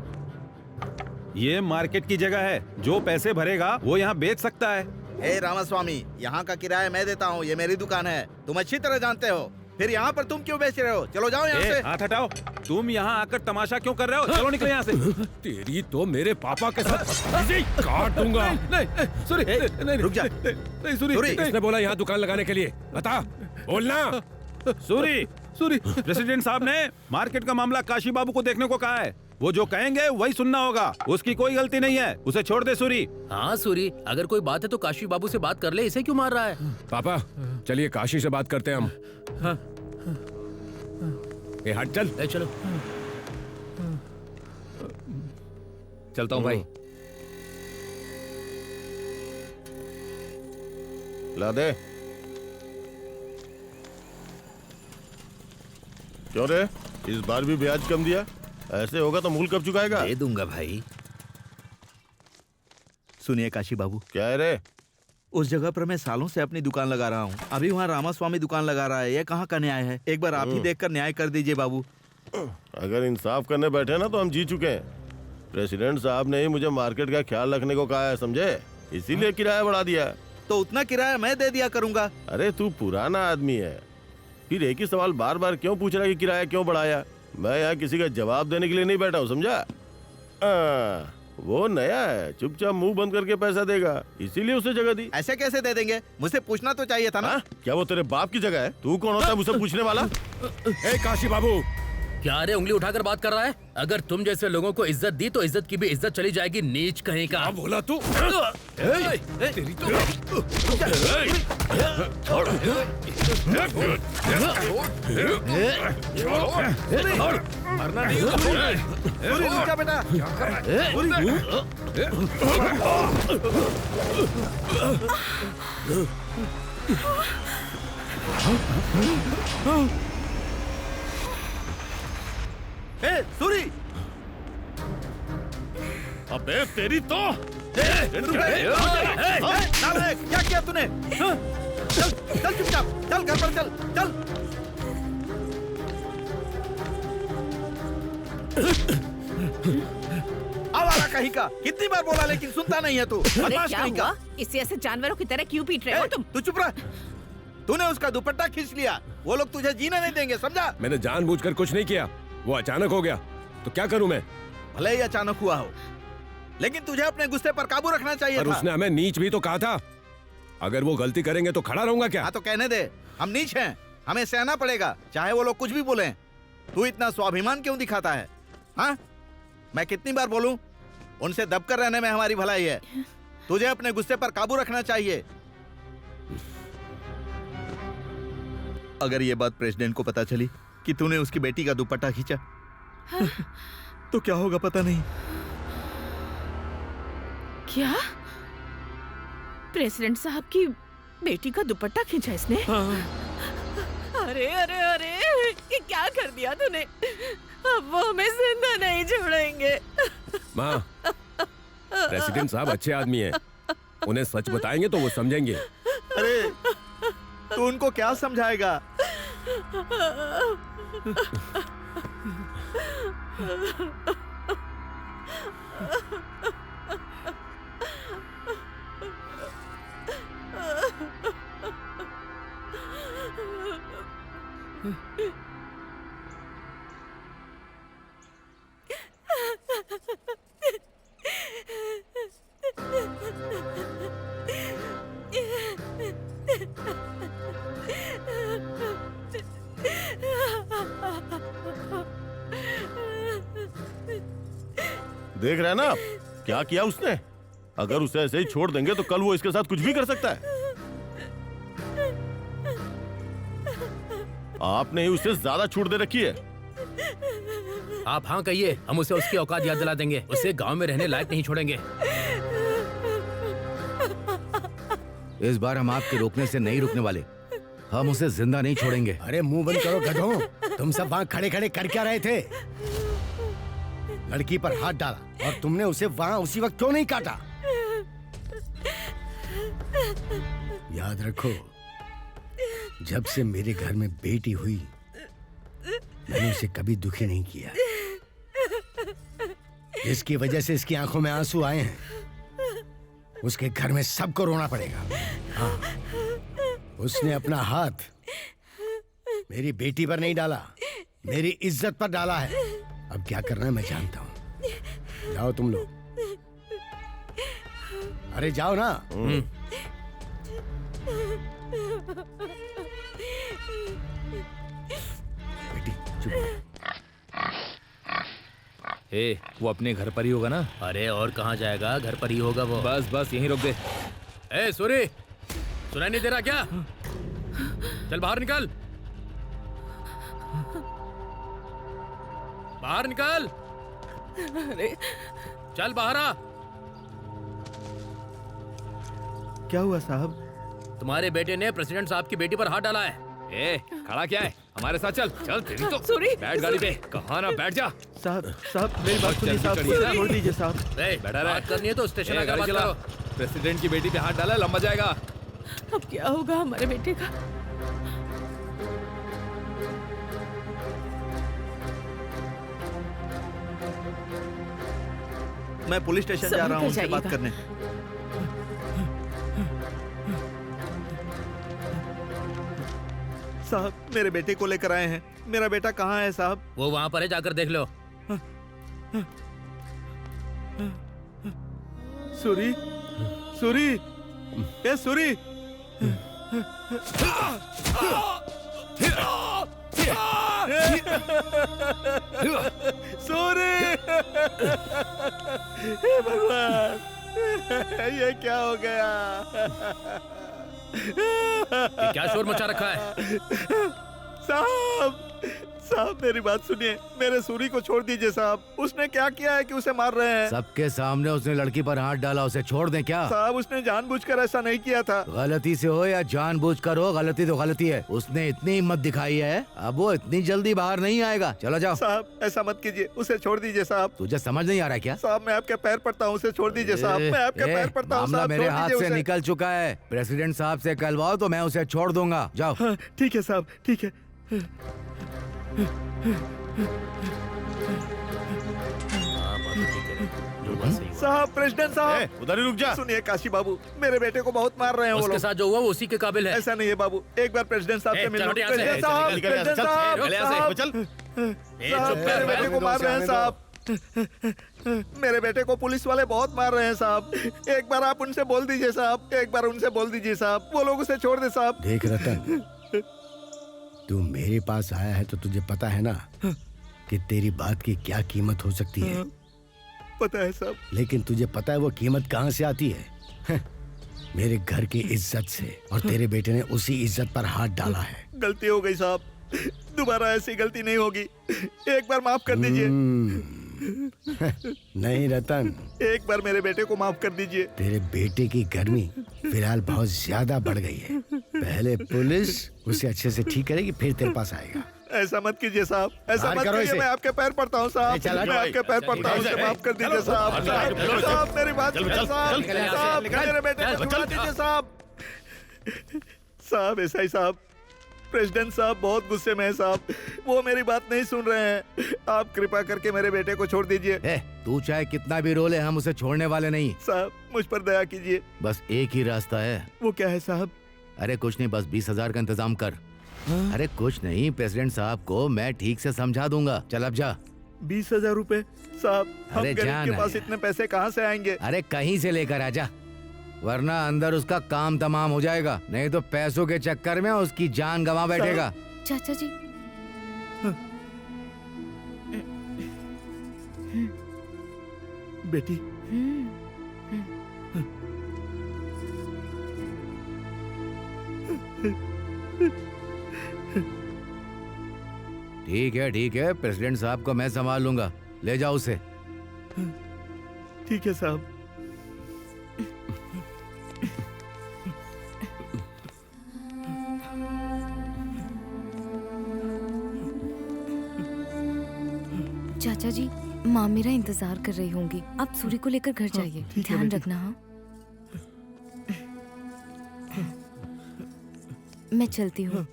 ये मार्केट की जगह है, जो पैसे भरेगा वो यहाँ बेच सकता है। हे रामास्वामी, यहाँ का किराया मैं देता हूँ, ये मेरी दुकान है, तुम अच्छी तरह जानते हो। फिर यहाँ पर तुम क्यों बेच रहे हो? चलो जाओ यहाँ से। हाथ हटाओ। तुम यहाँ आकर तमाशा क्यों कर रहे हो? चलो निकलो यहाँ से। तेरी तो मेरे पापा के साथ काट दूंगा। नहीं सूरी, नहीं रुक जा। नहीं सूरी, किसने बोला यहाँ दुकान लगाने के लिए? बता, बोलना। सूरी, प्रेसिडेंट साहब ने मार्केट का मामला काशी बाबू को देखने को कहा है। वो जो कहेंगे वही सुनना होगा, उसकी कोई गलती नहीं है, उसे छोड़ दे सूरी। हाँ सूरी, अगर कोई बात है तो काशी बाबू से बात कर ले, इसे क्यों मार रहा है? पापा चलिए काशी से बात करते हैं हम। ए हट चल। चलो चलता हूँ भाई। ला दे। क्यों रे, इस बार भी ब्याज कम दिया? ऐसे होगा तो मूल कब चुकाएगा? दे दूंगा भाई। सुनिए काशी बाबू, क्या है रे? उस जगह पर मैं सालों से अपनी दुकान लगा रहा हूँ, अभी वहाँ रामास्वामी दुकान लगा रहा है, ये कहाँ का न्याय है? एक बार आप ही देखकर न्याय कर दीजिए बाबू। अगर इंसाफ करने बैठे ना तो हम जीत चुके हैं। प्रेसिडेंट साहब ने ही मुझे मार्केट का ख्याल रखने को कहा है, समझे? इसीलिए किराया बढ़ा दिया। तो उतना किराया मैं दे दिया करूंगा। अरे तू पुराना आदमी है, फिर एक ही सवाल बार बार क्यों पूछ रहा है कि किराया क्यों बढ़ाया? मैं यहाँ किसी का जवाब देने के लिए नहीं बैठा हूँ, समझा? वो नया है, चुपचाप मुंह बंद करके पैसा देगा, इसीलिए उसे जगह दी। ऐसे कैसे दे देंगे? मुझसे पूछना तो चाहिए था ना। क्या वो तेरे बाप की जगह है? तू कौन होता है मुझसे पूछने वाला? ए काशी बाबू, क्या रे उंगली उठाकर बात कर रहा है? अगर तुम जैसे लोगों को इज्जत दी तो इज्जत की भी इज्जत चली जाएगी, नीच कहीं का। बोला तू? तेरी तो मरना नहीं। रुक जा बेटा। सूरी, अबे तेरी तो क्या किया तूने? चल चल चुपचाप, चल घर पर चल चल। आवारा कहीं का, कितनी बार बोला लेकिन सुनता नहीं है तू। अरे क्या हुआ? इसे ऐसे जानवरों की तरह क्यों पीट रहे हो तुम? तू चुप रह। तूने उसका दुपट्टा खींच लिया, वो लोग तुझे जीने नहीं देंगे, समझा? मैंने जानबूझकर कुछ नहीं किया, वो अचानक हो गया, तो क्या करूं मैं? भले ही अचानक हुआ हो, लेकिन तुझे अपने गुस्से पर काबू रखना चाहिए पर था। उसने हमें नीच भी तो कहा था। अगर वो गलती करेंगे तो खड़ा रहूंगा क्या? हाँ तो कहने दे, हम नीच हैं, हमें सहना पड़ेगा, चाहे वो लोग कुछ भी बोलें। तू इतना स्वाभिमान क्यों दिखाता है? हाँ, मैं कितनी बार बोलूं, उनसे दबकर रहने में हमारी भलाई है। तुझे अपने गुस्से पर काबू रखना चाहिए। अगर ये बात प्रेसिडेंट को पता चली कि तूने उसकी बेटी का दुपट्टा खींचा, तो क्या होगा पता नहीं। क्या? प्रेसिडेंट साहब की बेटी का दुपट्टा खींचा इसने? अरे अरे अरे, ये क्या कर दिया तूने? अब वो हमें जिंदा नहीं छोड़ेंगे। माँ, प्रेसिडेंट साहब अच्छे आदमी हैं, उन्हें सच बताएंगे तो वो समझेंगे। अरे तू उनको क्या समझाएगा? देख रहे हैं ना आप, क्या किया उसने? अगर उसे ऐसे ही छोड़ देंगे तो कल वो इसके साथ कुछ भी कर सकता है। आपने ही उसे ज्यादा छूट दे रखी है। आप हाँ कहिए, हम उसे उसकी औकात याद दिला देंगे, उसे गांव में रहने लायक नहीं छोड़ेंगे। इस बार हम आपके रोकने से नहीं रुकने वाले, हम उसे जिंदा नहीं छोड़ेंगे। अरे मुंह बंद करो गधों, तुम सब वहाँ खड़े खड़े कर क्या रहे थे? लड़की पर हाथ डाला और तुमने उसे वहाँ उसी वक्त क्यों नहीं काटा? याद रखो, जब से मेरे घर में बेटी हुई मैंने उसे कभी दुखी नहीं किया। इसकी वजह से इसकी आंखों में आंसू आए हैं, उसके घर में सबको रोना पड़ेगा। हाँ, उसने अपना हाथ मेरी बेटी पर नहीं डाला, मेरी इज्जत पर डाला है। अब क्या करना है मैं जानता हूँ। जाओ तुम लोग, अरे जाओ ना। बेटी चुप रहो। ए, वो अपने घर पर ही होगा ना? अरे और कहाँ जाएगा, घर पर ही होगा वो। बस बस यहीं रोक दे। ए सूरी, सुनाई नहीं दे रहा क्या? चल बाहर निकल, बाहर निकल। अरे चल बाहर आ। क्या हुआ साहब? तुम्हारे बेटे ने प्रेसिडेंट साहब की बेटी पर हाथ डाला है। ए, खड़ा क्या है? हमारे साथ चल। चल तेरी तो। सूरी, बैठ गाड़ी पे। कहाँ ना बैठ जा। साहब मेरी बात सुनिए साहब, छोड़ दीजिए साहब। ए, बैठा रहे। बात करनी है तो स्टेशन आकर बात करो। प्रेसिडेंट की बेटी पे हाथ डाला, लंबा जाएगा। अब क्या होगा हमारे बेटे का? मैं पुलिस स्टेशन जा रहा हूँ उनसे बात करने। साहब मेरे बेटे को लेकर आए हैं। मेरा बेटा कहाँ है साहब? वो वहाँ पर है, जाकर देख लो। सूरी, सूरी, ए सूरी। सूरी, हे भगवान, ये क्या हो गया? ये क्या शोर मचा रखा है? साहब, साहब मेरी बात सुनिए, मेरे सूरी को छोड़ दीजिए साहब। उसने क्या किया है कि उसे मार रहे हैं? सबके सामने उसने लड़की पर हाथ डाला, उसे छोड़ दें क्या? साहब उसने जानबूझकर ऐसा नहीं किया था। गलती से हो या जानबूझकर हो, गलती तो गलती है। उसने इतनी हिम्मत दिखाई है, अब वो इतनी जल्दी बाहर नहीं आएगा। चलो जाओ। साहब ऐसा मत कीजिए, उसे छोड़ दीजिए साहब। तुझे समझ नहीं आ रहा क्या? साहब मैं आपके पैर पड़ता हूँ, उसे छोड़ दीजिए साहब। मैं आपके पैर पड़ता हूँ मामला साहब, मेरे छोड़ हाथ दीजिए से उसे। निकल चुका है। प्रेसिडेंट साहब से कहलवाओ तो मैं उसे छोड़ दूंगा। जाओ। हाँ, ठीक है साहब, ठीक है। साहब प्रेसिडेंट साहब, उधर ही रुक जा। सुनिए काशी बाबू, मेरे बेटे को बहुत मार रहे हैं वो उसके लोग। साथ जो हुआ वो उसी के काबिल है। ऐसा नहीं है बाबू, एक बार प्रेसिडेंट साहब से मिल लो। चलो यहाँ से। प्रेसिडेंट साहब, निकल यहाँ से, प्रेसिडेंट चल, साहब, निकल यहाँ से, साहब, चल। साहब, मेरे बेटे को मार रहे हैं साहब। मेरे बेटे को पुलिस वाले बहुत मार रहे हैं साहब। एक बार आप उनसे बोल दीजिए साहब, एक बार उनसे बोल दीजिए साहब, वो लोग उसे छोड़ दे साहब। देख रतन, तू मेरे पास आया है तो तुझे पता है ना कि तेरी बात की क्या कीमत हो सकती है। पता है साहब। लेकिन तुझे पता है वो कीमत कहाँ से आती है? मेरे घर की इज्जत से। और तेरे बेटे ने उसी इज्जत पर हाथ डाला है। गलती हो गई साहब, दोबारा ऐसी गलती नहीं होगी। एक बार माफ कर दीजिए। नहीं रतन, एक बार मेरे बेटे को माफ कर दीजिए। तेरे बेटे की गर्मी फिलहाल बहुत ज्यादा बढ़ गई है। पहले पुलिस उसे अच्छे से ठीक करेगी, फिर तेरे पास आएगा। ऐसा मत कीजिए साहब, ऐसा बाहर मत करो कीजिए। इसे। मैं आपके पैर पड़ता हूँ साहब, चल, मैं आपके पैर पड़ता हूँ, उसे माफ कर दीजिए साहब। साहब, साहब मेरी बात सुनिए साहब, साहब मेरे बेटे को छुड़ा दीजिए साहब। साहब ऐसा ही साहब, प्रेसिडेंट साहब बहुत गुस्से में है साहब, वो मेरी बात नहीं सुन रहे हैं। आप कृपा करके मेरे बेटे को छोड़ दीजिए। तू चाहे कितना भी रोले, हम उसे छोड़ने वाले नहीं। साहब मुझ पर दया कीजिए। बस एक ही रास्ता है। वो क्या है साहब? अरे कुछ नहीं, बस 20,000 का इंतजाम कर। अरे कुछ नहीं, प्रेसिडेंट साहब को मैं ठीक से समझा दूंगा। चल अब जा। 20,000 रुपए साहब, हम अरे गरीब जान के पास है। इतने पैसे कहाँ से आएंगे? अरे कहीं से लेकर आजा, वरना अंदर उसका काम तमाम हो जाएगा। नहीं तो पैसों के चक्कर में उसकी जान गंवा बैठेगा। चाचा जी, बेटी ठीक है, प्रेसिडेंट साहब को मैं संभाल लूंगा। ले जाओ उसे। ठीक है साहब। चाचा जी, माँ मेरा इंतजार कर रही होंगी। आप सूरी को लेकर घर जाइए। ठीक है ध्यान बेटी। रखना। हाँ, मैं चलती हूँ।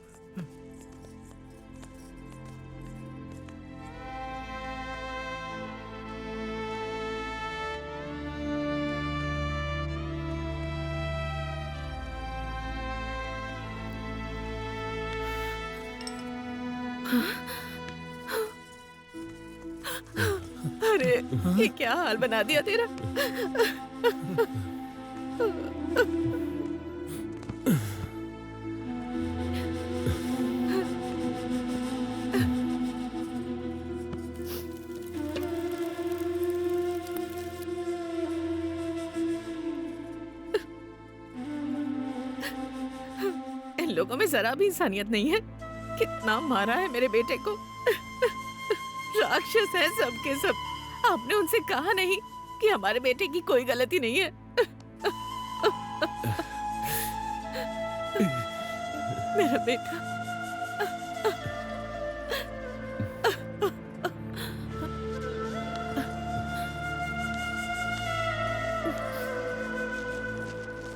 अरे ये क्या हाल बना दिया तेरा। इन लोगों में जरा भी इंसानियत नहीं है। कितना मारा है मेरे बेटे को। राक्षस है सबके सब। आपने उनसे कहा नहीं कि हमारे बेटे की कोई गलती नहीं है। मेरा बेटा।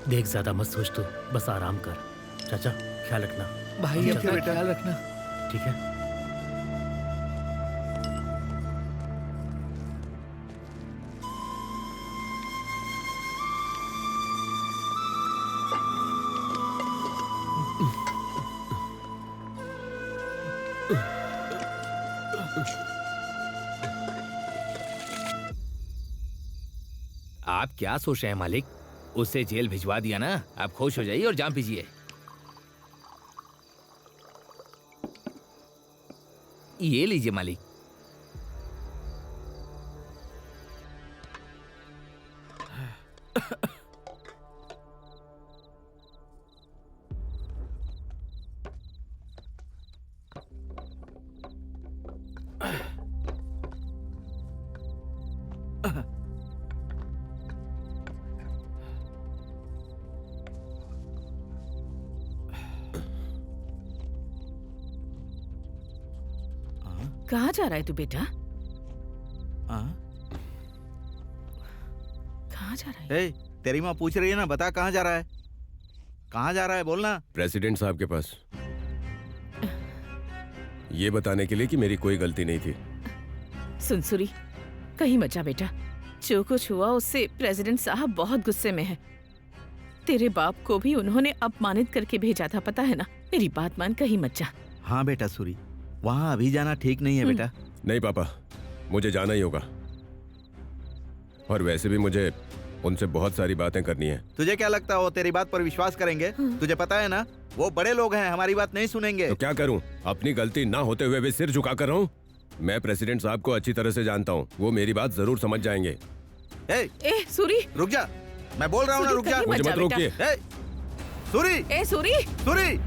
देख, ज्यादा मत सोच तू, बस आराम कर। चाचा ख्याल रखना। भाई अपना ख्याल रखना। ठीक है। आप क्या सोच रहे हैं मालिक? उसे जेल भिजवा दिया ना, आप खुश हो जाइए और जाम पीजिए। ये लीजिए मालिक। कहाँ जा रहा है तू बेटा? कहाँ जा रहा है? ए, तेरी माँ पूछ रही है ना, बता कहाँ जा रहा है? कहाँ जा रहा है बोलना। प्रेसिडेंट साहब के पास, ये बताने के लिए कि मेरी कोई गलती नहीं थी। सुनसुरी, कहीं मत जा बेटा। जो कुछ हुआ उससे प्रेसिडेंट साहब बहुत गुस्से में है। तेरे बाप को भी उन्होंने अपमानित करके भेजा था, पता है ना। मेरी बात मान, कहीं मत जा। हाँ बेटा सूरी, वहाँ अभी जाना ठीक नहीं है बेटा। नहीं पापा, मुझे जाना ही होगा। और वैसे भी मुझे उनसे बहुत सारी बातें करनी है। तुझे क्या लगता है वो तेरी बात पर विश्वास करेंगे? तुझे पता है ना, वो बड़े लोग हैं, हमारी बात नहीं सुनेंगे। तो क्या करूं? अपनी गलती ना होते हुए भी सिर झुका कर रहा हूं। मैं प्रेसिडेंट साहब को अच्छी तरह से जानता हूं, वो मेरी बात जरूर समझ जाएंगे। ए सूरी, रुक जा, मैं बोल रहा हूँ ना, रुक जा। मुझे मत रोकिए। सूरी, ए सूरी, सूरी।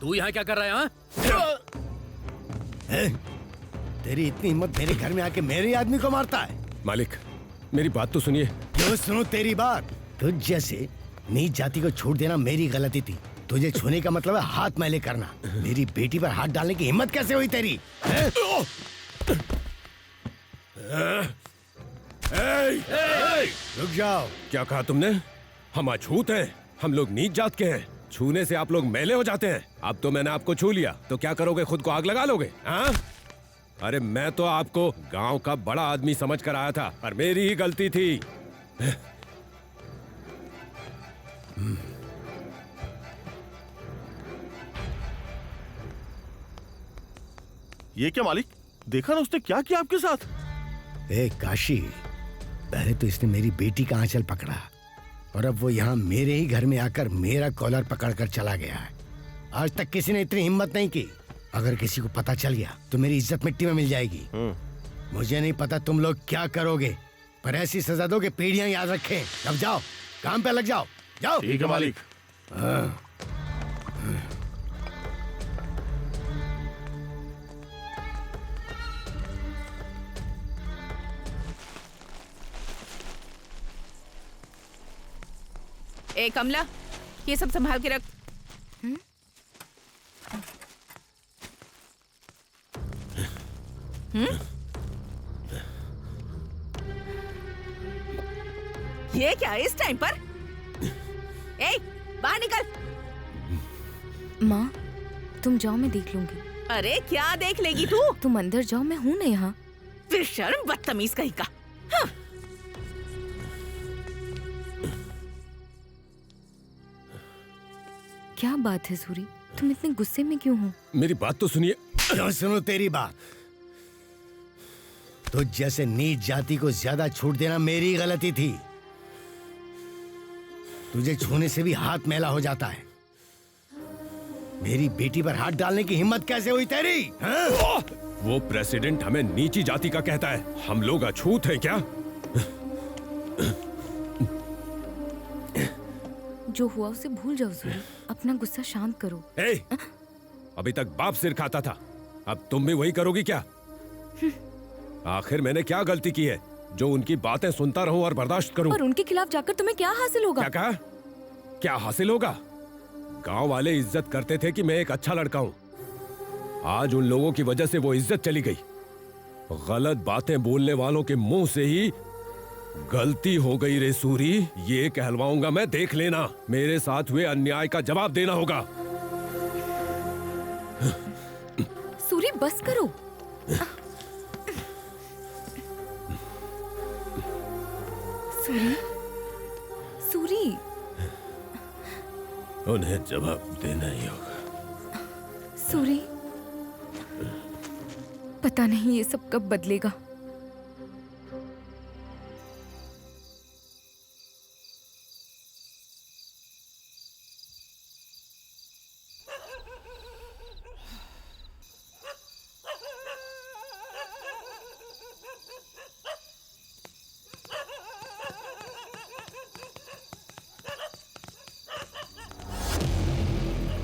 तू यहाँ क्या कर रहा है? तेरी इतनी हिम्मत मेरे घर में आके मेरे आदमी को मारता है? मालिक, मेरी बात तो सुनिए। क्यों सुनो तेरी बात? तुझ जैसे नीच जाति को छोड़ देना मेरी गलती थी। तुझे छूने का मतलब है हाथ मैले करना। मेरी बेटी पर हाथ डालने की हिम्मत कैसे हुई तेरी? रुक जाओ। क्या कहा तुमने? हम अछूत हैं, हम लोग नीच जात के हैं। छूने से आप लोग मैले हो जाते हैं। अब तो मैंने आपको छू लिया तो क्या करोगे? खुद को आग लगा लोगे? हाँ? अरे मैं तो आपको गांव का बड़ा आदमी समझ कर आया था, पर मेरी ही गलती थी। ये क्या मालिक? देखा ना उसने क्या किया आपके साथ? ए काशी, पहले तो इसने मेरी बेटी का आंचल पकड़ा और अब वो यहाँ मेरे ही घर में आकर मेरा कॉलर पकड़कर चला गया है। आज तक किसी ने इतनी हिम्मत नहीं की। अगर किसी को पता चल गया तो मेरी इज्जत मिट्टी में मिल जाएगी। मुझे नहीं पता तुम लोग क्या करोगे, पर ऐसी सजा दो कि पीढ़ियां याद रखें। अब जाओ, काम पे लग जाओ। जाओ। ठीक है मालिक। ए कमला, ये सब संभाल के रख। ये क्या इस टाइम पर? ए, बाहर निकल। माँ तुम जाओ, मैं देख लूंगी। अरे क्या देख लेगी तू? तुम अंदर जाओ, मैं हूँ ना यहाँ। बेशर्म बदतमीज कहीं का। हाँ। क्या बात है सूरी, तुम इतने गुस्से में क्यों हो? मेरी बात तो सुनिए। क्यों सुनो तेरी बात? तो जैसे नीच जाति को ज्यादा छूट देना मेरी गलती थी। तुझे छूने से भी हाथ मैला हो जाता है। मेरी बेटी पर हाथ डालने की हिम्मत कैसे हुई तेरी? हाँ? वो प्रेसिडेंट हमें नीची जाति का कहता है, हम लोग अछूत हैं क्या? जो हुआ उसे भूल जाओ सूरी, अपना गुस्सा शांत करो। ए, अभी तक बाप सिर खाता था, अब तुम भी वही करोगी क्या? आखिर मैंने क्या गलती की है जो उनकी बातें सुनता रहूं और बर्दाश्त करूं? और उनके खिलाफ जाकर तुम्हें क्या हासिल होगा? क्या कहा? क्या हासिल होगा? गांव वाले इज्जत करते थे कि मैं एक अच्छा लड़का हूं। आज उन लोगों की वजह से वो इज्जत चली गई। गलत बातें बोलने वालों के मुंह से ही गलती हो गई रे सूरी, ये कहलवाऊंगा मैं, देख लेना। मेरे साथ हुए अन्याय का जवाब देना होगा। सूरी बस करो। सूरी, सूरी, उन्हें जवाब देना ही होगा। सूरी, पता नहीं ये सब कब बदलेगा।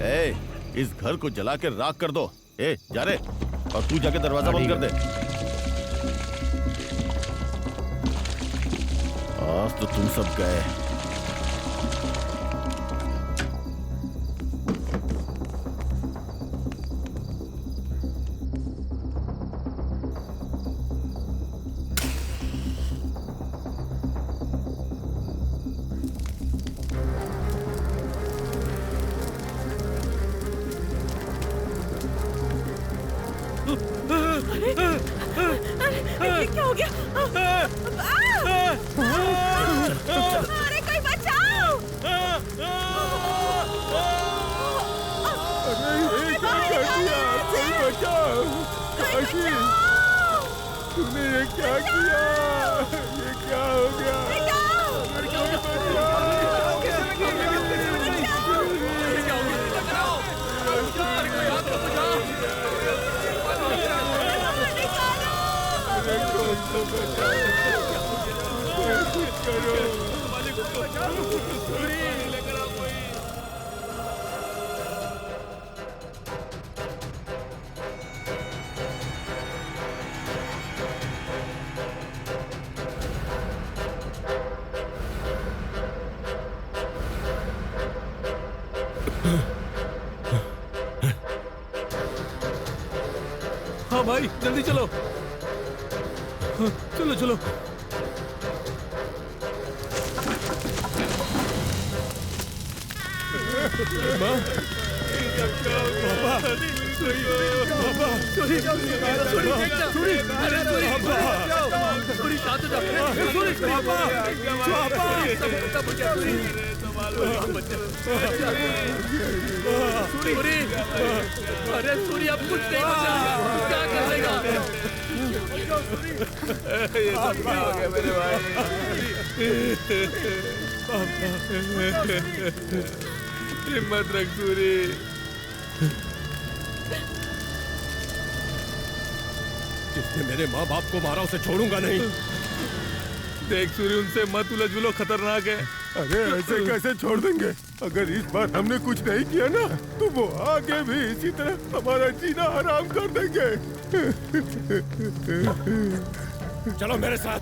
ए, इस घर को जला के राख कर दो। ए, जा रे, और तू जाके दरवाजा बंद कर दे। आज तो तुम सब गए। ये क्या हो गया? अरे कोई बचाओ! तूने ये क्या किया? ये क्या हो गया? हाँ भाई, जल्दी चलो। चलो चलो। अरे सूरी अब कुछ नहीं बचा, क्या करेगा? ये सब क्या हो गया मेरे भाई? हिम्मत रख सूरी। जिसने मेरे माँ बाप को मारा उसे छोड़ूंगा नहीं। देख सूरी, उनसे मत उलझ बुलो, खतरनाक है। अरे ऐसे कैसे छोड़ देंगे? अगर इस बार हमने कुछ नहीं किया ना, तो वो आगे भी इसी तरह हमारा जीना हराम कर देंगे। चलो मेरे साथ।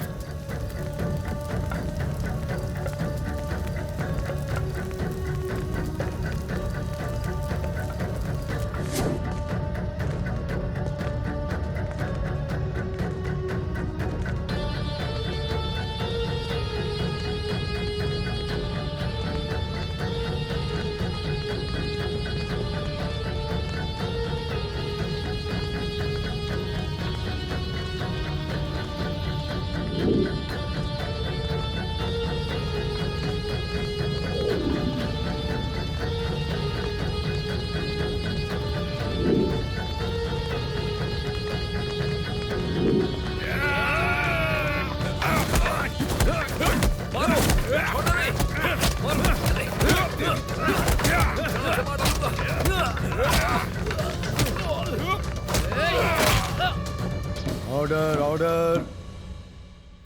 Order order.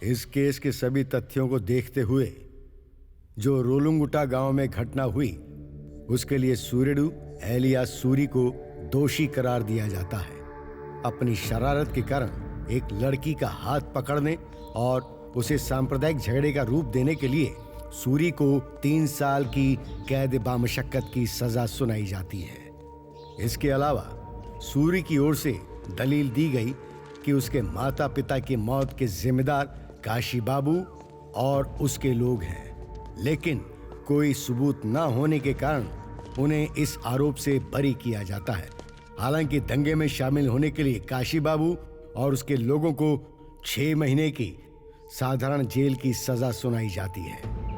इस केस के सभी तथ्यों को देखते हुए जो रोलुंगुटा गांव में घटना हुई उसके लिए सूर्यडू एलिया सूरी को दोषी करार दिया जाता है। अपनी शरारत के कारण एक लड़की का हाथ पकड़ने और उसे सांप्रदायिक झगड़े का रूप देने के लिए सूरी को 3 साल की कैद बामशक्कत की सजा सुनाई जाती है। इसके अलावा सूरी की ओर से दलील दी गई कि उसके माता पिता की मौत के जिम्मेदार काशी बाबू और उसके लोग हैं, लेकिन कोई सबूत न होने के कारण उन्हें इस आरोप से बरी किया जाता है। हालांकि दंगे में शामिल होने के लिए काशी बाबू और उसके लोगों को 6 महीने की साधारण जेल की सजा सुनाई जाती है।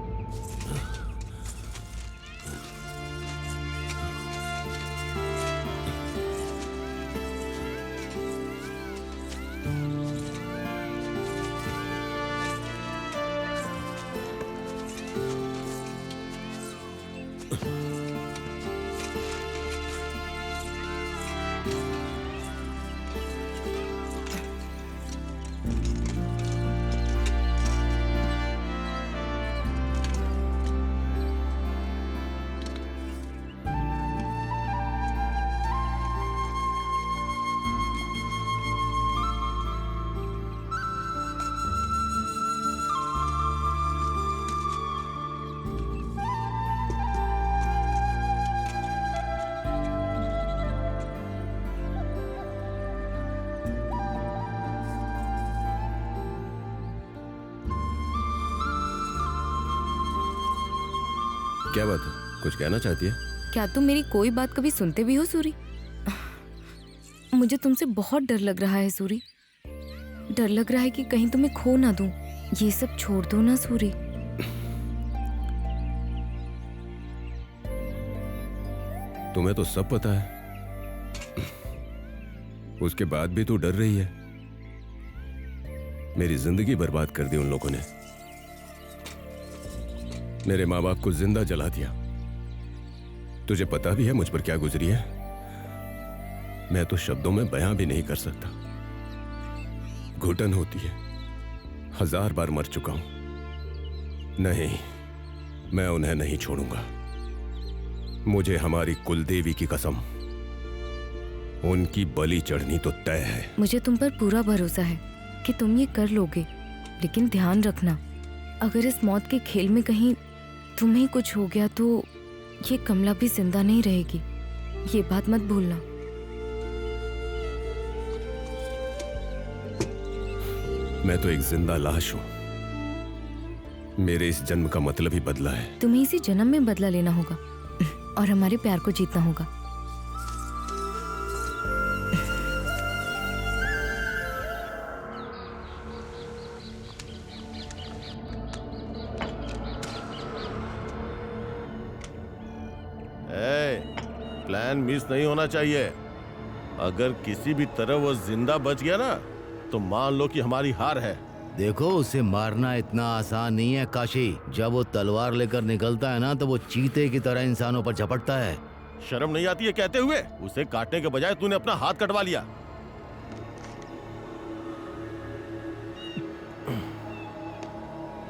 क्या बात है, कुछ कहना चाहती है? क्या तुम मेरी कोई बात कभी सुनते भी हो सूरी? मुझे तुमसे बहुत डर लग रहा है सूरी। डर लग रहा है कि कहीं तुम्हें खो ना दूं। ये सब छोड़ दो ना सूरी। तुम्हें तो सब पता है, उसके बाद भी तू डर रही है। मेरी जिंदगी बर्बाद कर दी उन लोगों ने। मेरे माँ बाप को जिंदा जला दिया। तुझे पता भी है मुझ पर क्या गुजरी है? मैं तो शब्दों में बयां भी नहीं कर सकता। घुटन होती है। 1000 बार मर चुका हूं। नहीं, मैं उन्हें नहीं छोड़ूंगा। मुझे हमारी कुलदेवी की कसम, उनकी बलि चढ़नी तो तय है। मुझे तुम पर पूरा भरोसा है कि तुम ये कर लोगे, लेकिन ध्यान रखना, अगर इस मौत के खेल में कहीं तुम्हें कुछ हो गया तो ये कमला भी जिंदा नहीं रहेगी। ये बात मत भूलना। मैं तो एक जिंदा लाश हूं। मेरे इस जन्म का मतलब ही बदला है। तुम्हें इसी जन्म में बदला लेना होगा और हमारे प्यार को जीतना होगा। प्लान मिस नहीं होना चाहिए। अगर किसी भी तरह वो जिंदा बच गया ना तो मान लो कि हमारी हार है। देखो, उसे मारना इतना आसान नहीं है काशी। जब वो तलवार लेकर निकलता है ना तो वो चीते की तरह इंसानों पर झपटता है। शर्म नहीं आती है कहते हुए? उसे काटने के बजाय तूने अपना हाथ कटवा लिया।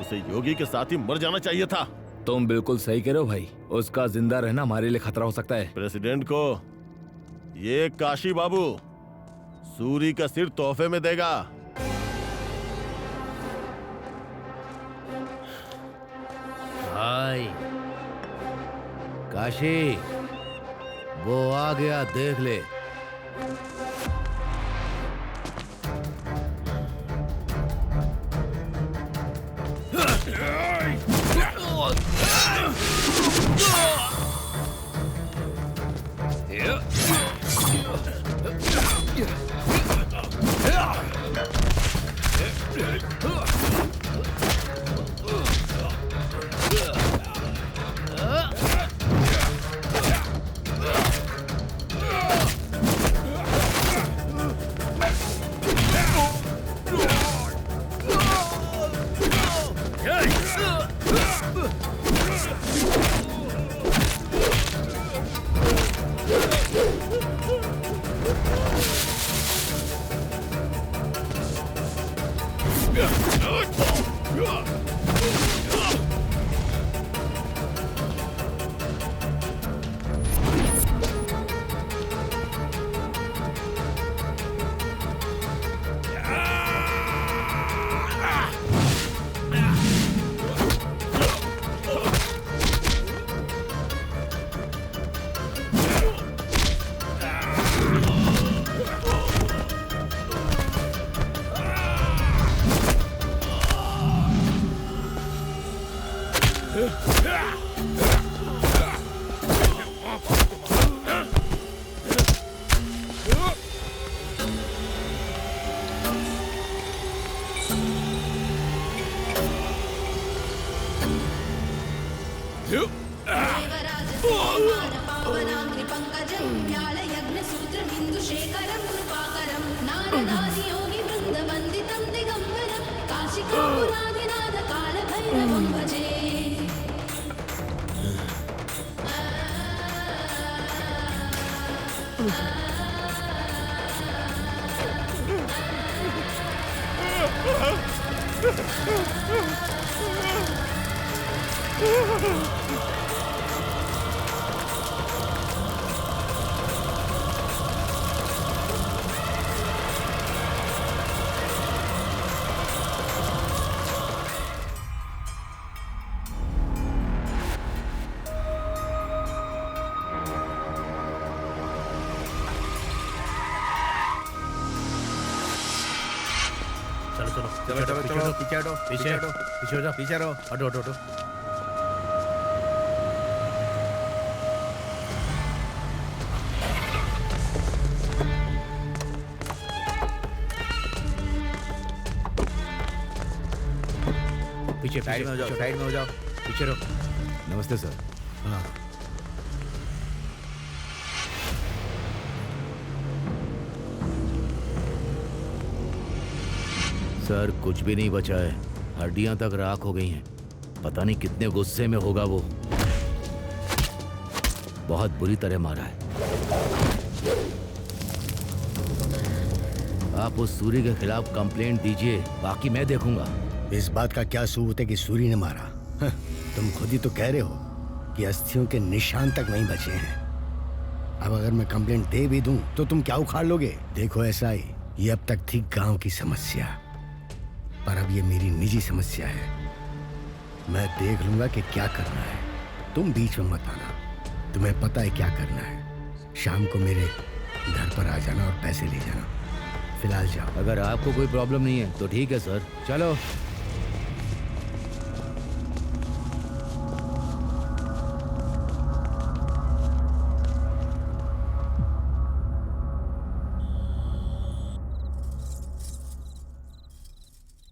उसे योगी के साथ ही मर जाना चाहिए था। तुम बिल्कुल सही कह रहे हो भाई। उसका जिंदा रहना हमारे लिए खतरा हो सकता है। प्रेसिडेंट को ये काशी बाबू सूरी का सिर तोहफे में देगा। भाई काशी, वो आ गया, देख ले। चलो चलो चलो पीछे हटो पीछे हटो पीछे हो जा। पीछे रहो। हटो हटो हटो। पीछे साइड में हो जाओ, साइड में हो जाओ। पीछे रहो। नमस्ते सर। हाँ सर, कुछ भी नहीं बचा है, हड्डियां तक राख हो गई हैं। पता नहीं कितने गुस्से में होगा वो। बहुत बुरी तरह मारा है। आप उस सूरी के खिलाफ कंप्लेंट दीजिए, बाकी मैं देखूंगा। इस बात का क्या सबूत है कि सूरी ने मारा? तुम खुद ही तो कह रहे हो कि अस्थियों के निशान तक नहीं बचे हैं। अब अगर मैं कंप्लेंट दे भी दूं तो तुम क्या उखाड़ लोगे? देखो ऐसा ही, ये अब तक थी गांव की समस्या, पर अब ये मेरी निजी समस्या है। मैं देख लूंगा कि क्या करना है, तुम बीच में मत आना। तुम्हें पता है क्या करना है। शाम को मेरे घर पर आ जाना और पैसे ले जाना। फिलहाल जाओ। अगर आपको कोई प्रॉब्लम नहीं है तो ठीक है सर, चलो।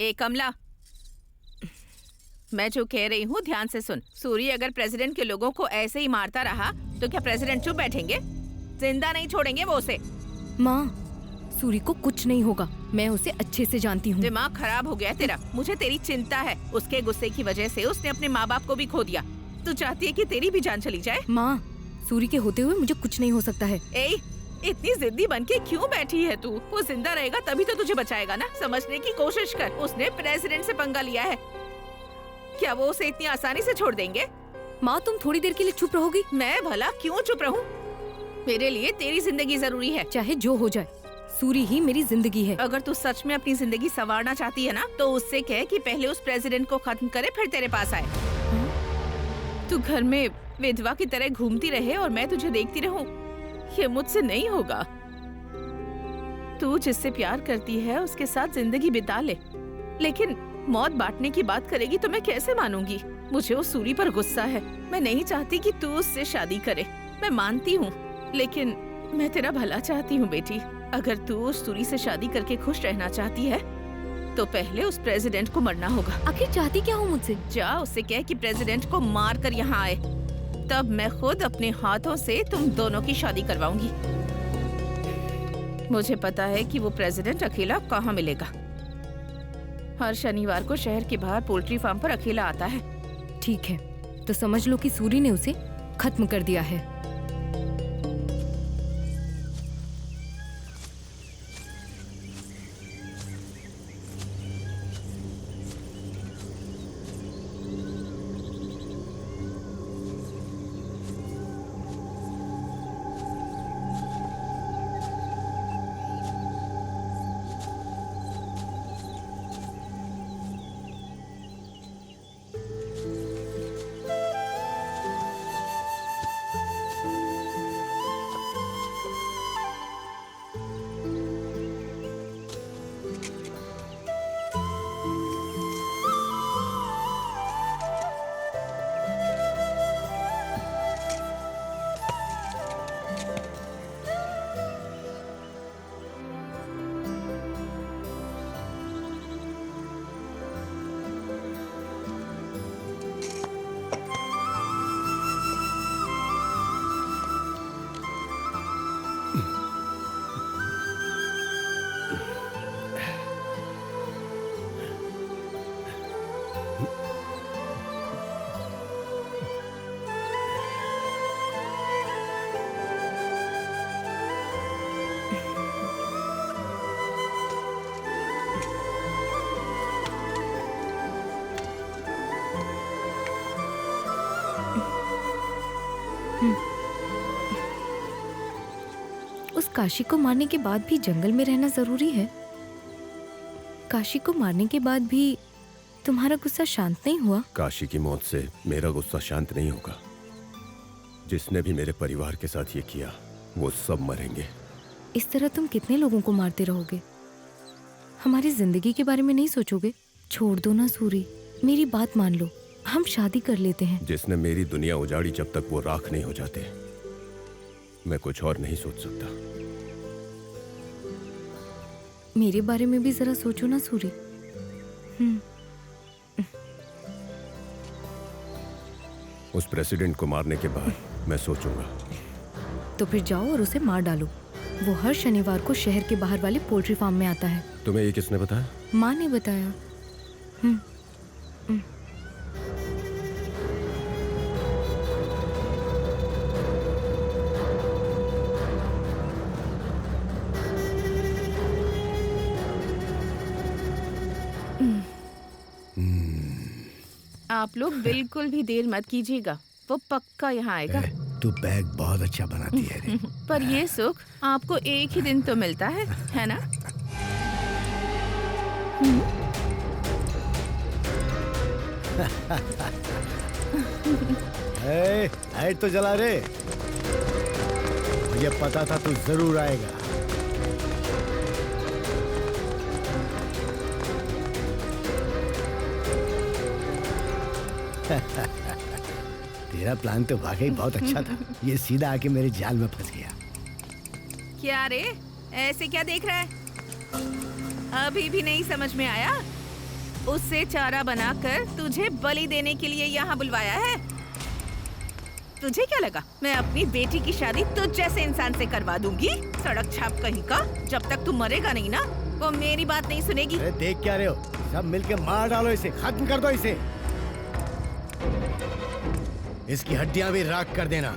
ए कमला, मैं जो कह रही हूँ ध्यान से सुन। सूरी अगर प्रेसिडेंट के लोगों को ऐसे ही मारता रहा तो क्या प्रेसिडेंट चुप बैठेंगे? जिंदा नहीं छोड़ेंगे वो उसे। माँ, सूरी को कुछ नहीं होगा, मैं उसे अच्छे से जानती हूँ। दिमाग खराब हो गया तेरा। मुझे तेरी चिंता है। उसके गुस्से की वजह से उसने अपने माँ बाप को भी खो दिया। तू चाहती है कि तेरी भी जान चली जाए? माँ, सूरी के होते हुए मुझे कुछ नहीं हो सकता है। इतनी जिद्दी बनके क्यों बैठी है तू? वो जिंदा रहेगा तभी तो तुझे बचाएगा ना। समझने की कोशिश कर। उसने प्रेसिडेंट से पंगा लिया है। क्या वो उसे इतनी आसानी से छोड़ देंगे? माँ, तुम थोड़ी देर के लिए चुप रहोगी? मैं भला क्यों चुप रहूं? मेरे लिए तेरी जिंदगी जरूरी है। चाहे जो हो जाए, सूरी ही मेरी जिंदगी है। अगर तू सच में अपनी जिंदगी संवारना चाहती है ना, तो उससे कह कि पहले उस प्रेसिडेंट को खत्म करे फिर तेरे पास आए। तू घर में विधवा की तरह घूमती रहे और मैं तुझे देखती रहूं, ये मुझसे नहीं होगा। तू जिससे प्यार करती है उसके साथ जिंदगी बिता ले, लेकिन मौत बांटने की बात करेगी तो मैं कैसे मानूंगी? मुझे उस सूरी पर गुस्सा है। मैं नहीं चाहती कि तू उससे शादी करे। मैं मानती हूँ, लेकिन मैं तेरा भला चाहती हूँ बेटी। अगर तू उस सूरी से शादी करके खुश रहना चाहती है तो पहले उस प्रेसिडेंट को मरना होगा। आखिर चाहती क्या हूँ मुझसे? जा उससे कह कि प्रेसिडेंट को मार कर यहाँ आए, तब मैं खुद अपने हाथों से तुम दोनों की शादी करवाऊंगी। मुझे पता है कि वो प्रेसिडेंट अकेला कहाँ मिलेगा। हर शनिवार को शहर के बाहर पोल्ट्री फार्म पर अकेला आता है। ठीक है, तो समझ लो कि सूरी ने उसे खत्म कर दिया है। काशी को मारने के बाद भी जंगल में रहना जरूरी है? काशी को मारने के बाद भी तुम्हारा गुस्सा शांत नहीं हुआ? काशी की मौत से मेरा गुस्सा शांत नहीं होगा। जिसने भी मेरे परिवार के साथ ये किया वो सब मरेंगे। इस तरह तुम कितने लोगों को मारते रहोगे? हमारी जिंदगी के बारे में नहीं सोचोगे? छोड़ दो ना सूरी, मेरी बात मान लो, हम शादी कर लेते हैं। जिसने मेरी दुनिया उजाड़ी, जब तक वो राख नहीं हो जाते मैं कुछ और नहीं सोच सकता। मेरे बारे में भी जरा सोचो ना सूरी। उस प्रेसिडेंट को मारने के बाद मैं सोचूंगा। तो फिर जाओ और उसे मार डालो। वो हर शनिवार को शहर के बाहर वाले पोल्ट्री फार्म में आता है। तुम्हें ये किसने बताया? माँ ने बताया। आप लोग बिल्कुल भी देर मत कीजिएगा, वो पक्का यहाँ आएगा। तू बैग बहुत अच्छा बनाती है रे। पर ये सुख आपको एक ही दिन तो मिलता है ना? लाइट तो जला रे, मुझे पता था तू जरूर आएगा। तेरा प्लान तो वाकई बहुत अच्छा था। ये सीधा आके मेरे जाल में फंस गया। क्या रे, ऐसे क्या देख रहा है? अभी भी नहीं समझ में आया? उससे चारा बनाकर तुझे बलि देने के लिए यहाँ बुलवाया है। तुझे क्या लगा मैं अपनी बेटी की शादी तुझ जैसे इंसान से करवा दूंगी? सड़क छाप कहीं का। जब तक तू मरेगा नहीं ना, वो मेरी बात नहीं सुनेगी। अरे देख क्या रहे हो, सब मिलके मार डालो इसे, खत्म कर दो इसे। इसकी हड्डियां भी राख कर देना।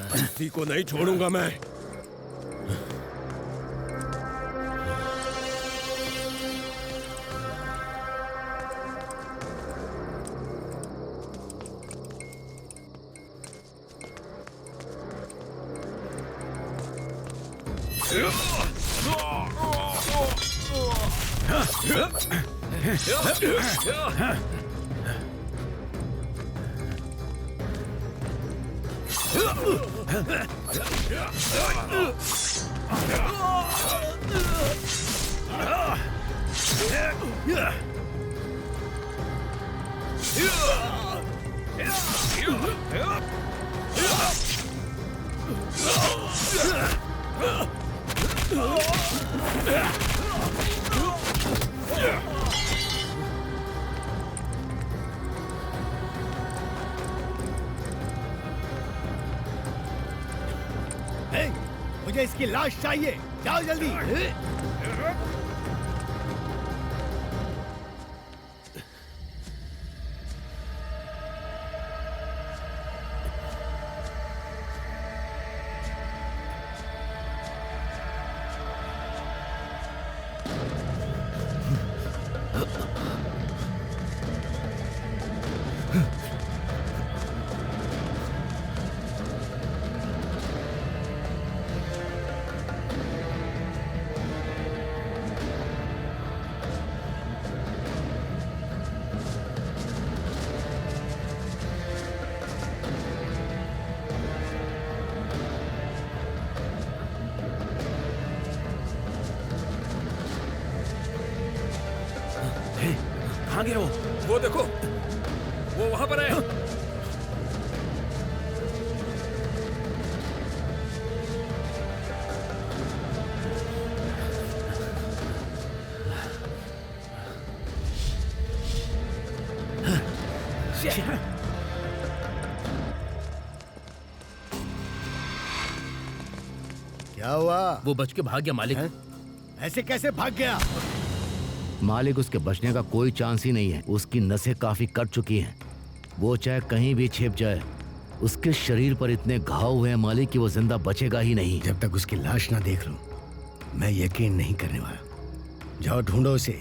किसी को नहीं छोड़ूंगा मैं। मुझे इसकी लाश चाहिए, जाओ जल्दी। कहाँ गया वो देखो, वो वहां पर है। क्या हुआ? वो बच के भाग गया मालिक। ऐसे कैसे भाग गया? मालिक, उसके बचने का कोई चांस ही नहीं है। उसकी नसें काफी कट चुकी हैं। वो चाहे कहीं भी छिप जाए, उसके शरीर पर इतने घाव हुए हैं मालिक कि वो जिंदा बचेगा ही नहीं। जब तक उसकी लाश ना देख लूं, मैं यकीन नहीं करने वाला। जाओ ढूंढो उसे।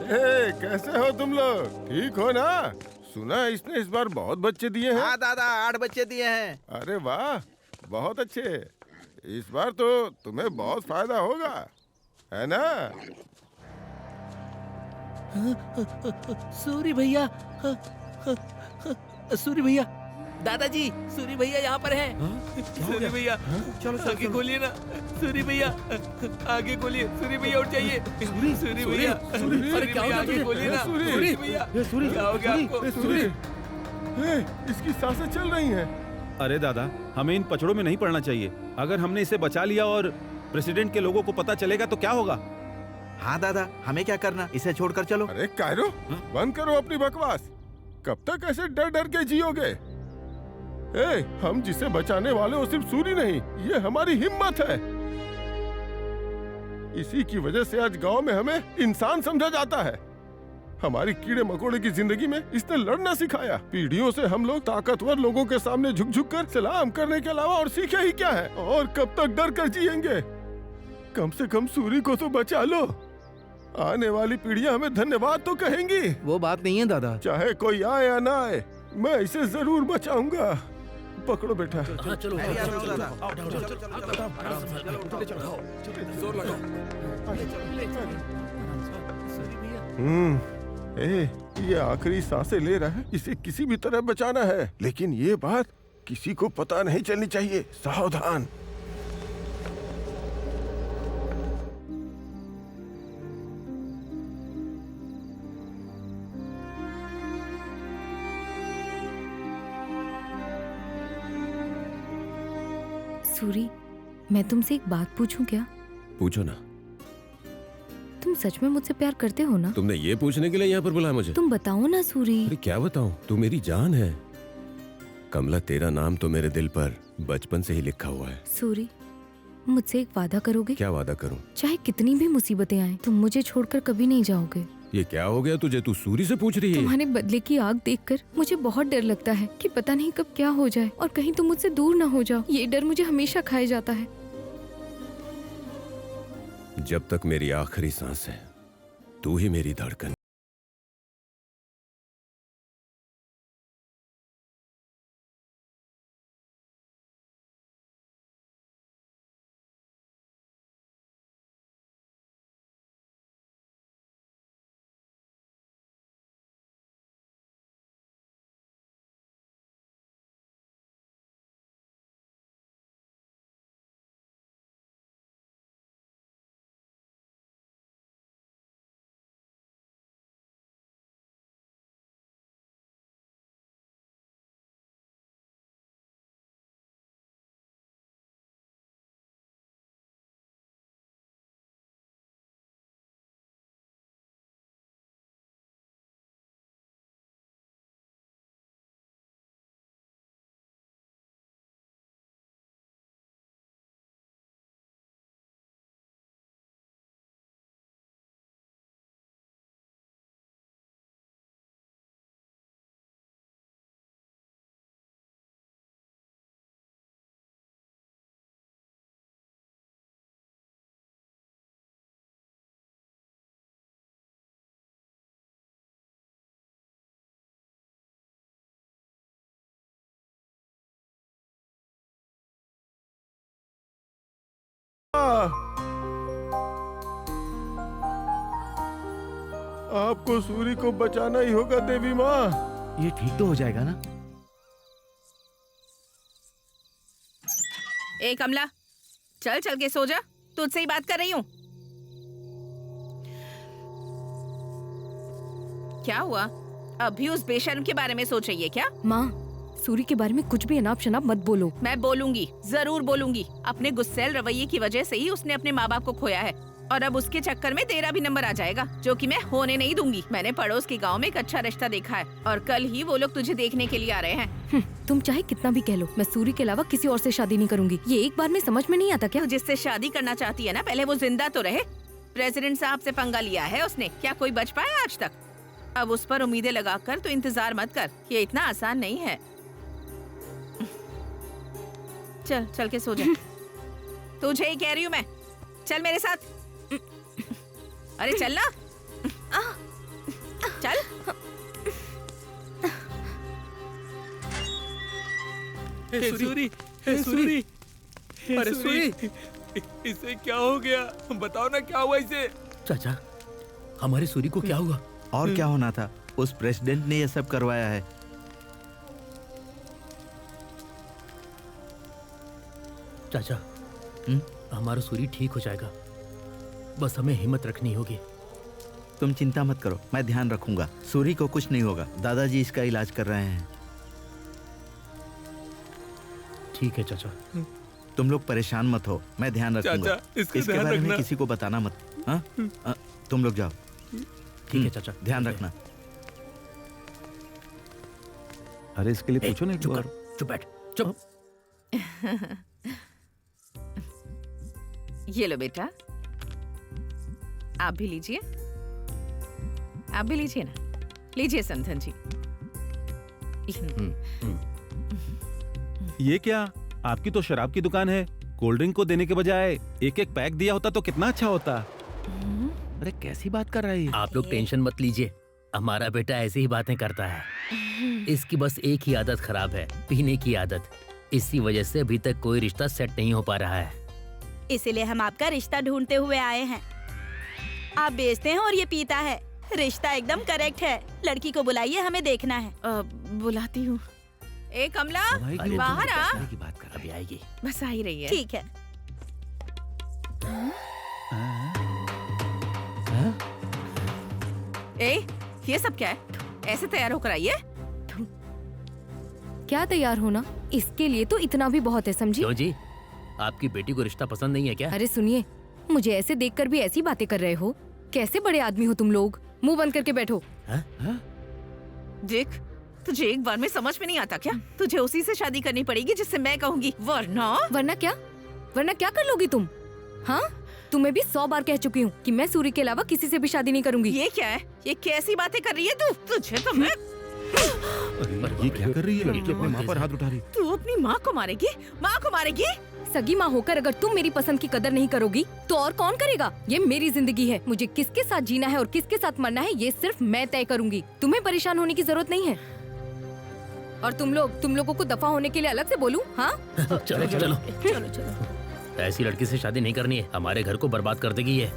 ए, कैसे हो तुम लोग? ठीक हो ना? सुना है इसने इस बार बहुत बच्चे दिए हैं। हाँ दादा, 8 बच्चे दिए हैं। अरे वाह, बहुत अच्छे। इस बार तो तुम्हें बहुत फायदा होगा, है ना? सूरी भैया, सूरी भैया, दादाजी, सूरी भैया यहाँ पर हैं। सूरी भैया, चलो आगे खोलिए ना। सूरी भैया, आगे खोलिए। सूरी भैया उठ जाइए। सूरी भैया, अरे क्या हो गया? आगे खोलिए ना। सूरी भैया, क्या हो गया आपको? सूरी, इसकी सांसें चल रही हैं। अरे दादा, हमें इन पचड़ों में नहीं पड़ना चाहिए। अगर हमने इसे बचा लिया और प्रेसिडेंट के लोगों को पता चलेगा तो क्या होगा? हाँ दादा, हमें क्या करना? इसे छोड़कर चलो। अरे कायरो, बंद करो अपनी बकवास। कब तक ऐसे डर डर के जियोगे? हम जिसे बचाने वाले हो सिर्फ सूरी नहीं, ये हमारी हिम्मत है। इसी की वजह से आज गांव में हमें इंसान समझा जाता है। हमारी कीड़े मकोड़े की जिंदगी में इसने लड़ना सिखाया। पीढ़ियों से हम लोग ताकतवर लोगों के सामने झुक झुक कर सलाम करने के अलावा और सीखे ही क्या है? और कब तक डर कर जिएंगे? कम से कम सूरी को तो बचा लो। आने वाली पीढ़ियां हमें धन्यवाद तो कहेंगी। वो बात नहीं है दादा। चाहे कोई आए या ना आए, मैं इसे जरूर बचाऊंगा। पकड़ो बेटा। हाँ चलो, ये आखिरी सांसें ले रहा है, इसे किसी भी तरह बचाना है। लेकिन ये बात किसी को पता नहीं चलनी चाहिए। सावधान। सूरी, मैं तुमसे एक बात पूछूं क्या? पूछो ना। तुम सच में मुझसे प्यार करते हो ना? तुमने ये पूछने के लिए यहाँ पर बुलाया मुझे? तुम बताओ ना सूरी। अरे क्या बताऊं, तू मेरी जान है। कमला, तेरा नाम तो मेरे दिल पर बचपन से ही लिखा हुआ है। सूरी, मुझसे एक वादा करोगे? क्या वादा करूं? चाहे कितनी भी मुसीबतें आए, तुम मुझे छोड़कर कभी नहीं जाओगे। ये क्या हो गया तुझे? तू सूरी से पूछ रही है? तुम्हारे बदले की आग देखकर मुझे बहुत डर लगता है कि पता नहीं कब क्या हो जाए और कहीं तुम मुझसे दूर न हो जाओ। ये डर मुझे हमेशा खाए जाता है। जब तक मेरी आखिरी सांस है, तू ही मेरी धड़कन। आपको सूरी को बचाना ही होगा देवी माँ। ये ठीक तो हो जाएगा ना? ए कमला, चल चल के सो जा, तुझसे ही बात कर रही हूँ। क्या हुआ? अभी उस बेशर्म के बारे में सोच रही है क्या? माँ, सूरी के बारे में कुछ भी अनाप शनाप मत बोलो। मैं बोलूंगी, जरूर बोलूंगी। अपने गुस्सैल रवैये की वजह से ही उसने अपने माँ बाप को खोया है, और अब उसके चक्कर में तेरा भी नंबर आ जाएगा, जो कि मैं होने नहीं दूंगी। मैंने पड़ोस के गांव में एक अच्छा रिश्ता देखा है, और कल ही वो लोग तुझे देखने के लिए आ रहे हैं। तुम चाहे कितना भी कह लो, मैं सूरी के अलावा किसी और से शादी नहीं करूंगी। ये एक बार में समझ में नहीं आता क्या? तू जिससे शादी करना चाहती है ना, पहले वो जिंदा तो रहे। प्रेसिडेंट साहब से पंगा लिया है उसने, क्या कोई बच पाया आज तक? अब उस पर उम्मीदें लगाकर तो इंतजार मत कर, ये इतना आसान नहीं है। चल चल के सो जा। तुझे ही कह रही हूँ मैं, चल मेरे साथ। अरे चल ना, चल। सूरी, सूरी, अरे सूरी, इसे क्या हो गया? बताओ ना क्या हुआ इसे? चाचा, हमारी सूरी को क्या हुआ? और क्या होना था? उस प्रेसिडेंट ने ये सब करवाया है। चाचा, हमारा सूरी ठीक हो जाएगा, बस हमें हिम्मत रखनी होगी। तुम चिंता मत करो, मैं ध्यान रखूंगा। सूरी को कुछ नहीं होगा, दादाजी इसका इलाज कर रहे हैं। ठीक है चाचा। तुम लोग परेशान मत हो, मैं ध्यान रखूंगा। इसके बारे में किसी को बताना मत। हाँ? तुम लोग जाओ। ठीक है चाचा, ध्यान रखना। अरे इसके लिए पूछो नहीं। चुप बैठ, चुप। ये लो बेटा, आप भी लीजिए, आप भी लीजिए ना, लीजिए समधन जी। ये क्या? आपकी तो शराब की दुकान है, कोल्ड ड्रिंक को देने के बजाय एक एक पैक दिया होता तो कितना अच्छा होता। अरे कैसी बात कर रहा है? आप लोग टेंशन मत लीजिए, हमारा बेटा ऐसी ही बातें करता है। इसकी बस एक ही आदत खराब है, पीने की आदत। इसी वजह से अभी तक कोई रिश्ता सेट नहीं हो पा रहा है। इसीलिए हम आपका रिश्ता ढूंढते हुए आए हैं। आप बेचते हैं और ये पीता है, रिश्ता एकदम करेक्ट है। लड़की को बुलाइए, हमें देखना है। बुलाती हूँ। ए कमला, बाहर आ। की बात कर, अभी आएगी। बस आ ही रही है। ठीक है। ए, ये सब क्या है? ऐसे तैयार होकर आई है? क्या तैयार होना? इसके लिए तो इतना भी बहुत है, समझी? क्यों जी, आपकी बेटी को रिश्ता पसंद नहीं है क्या? अरे सुनिए, मुझे ऐसे देखकर भी ऐसी बातें कर रहे हो? कैसे बड़े आदमी हो तुम लोग? मुंह बंद करके बैठो। देख, तुझे एक बार में समझ में नहीं आता क्या? तुझे उसी से शादी करनी पड़ेगी जिससे मैं कहूँगी, वरना क्या कर लोगी तुम? हाँ, तुम्हें भी 100 बार कह चुकी हूँ कि मैं सूरी के अलावा किसी से भी शादी नहीं करूंगी। ये क्या है? ये कैसी बातें कर रही है तू? तुझे तो मैं। ये क्या कर रही है? लड़की अपनी माँ पर हाथ उठा रही। तू अपनी माँ को मारेगी? माँ को मारेगी? सगी माँ होकर अगर तुम मेरी पसंद की कदर नहीं करोगी तो और कौन करेगा? ये मेरी जिंदगी है, मुझे किसके साथ जीना है और किसके साथ मरना है ये सिर्फ मैं तय करूंगी। तुम्हें परेशान होने की जरूरत नहीं है। और तुम लोगों को दफा होने के लिए अलग से बोलूं? हाँ? चलो चलो चलो चलो। ऐसी लड़की से शादी नहीं करनी है, हमारे घर को बर्बाद कर देगी ये।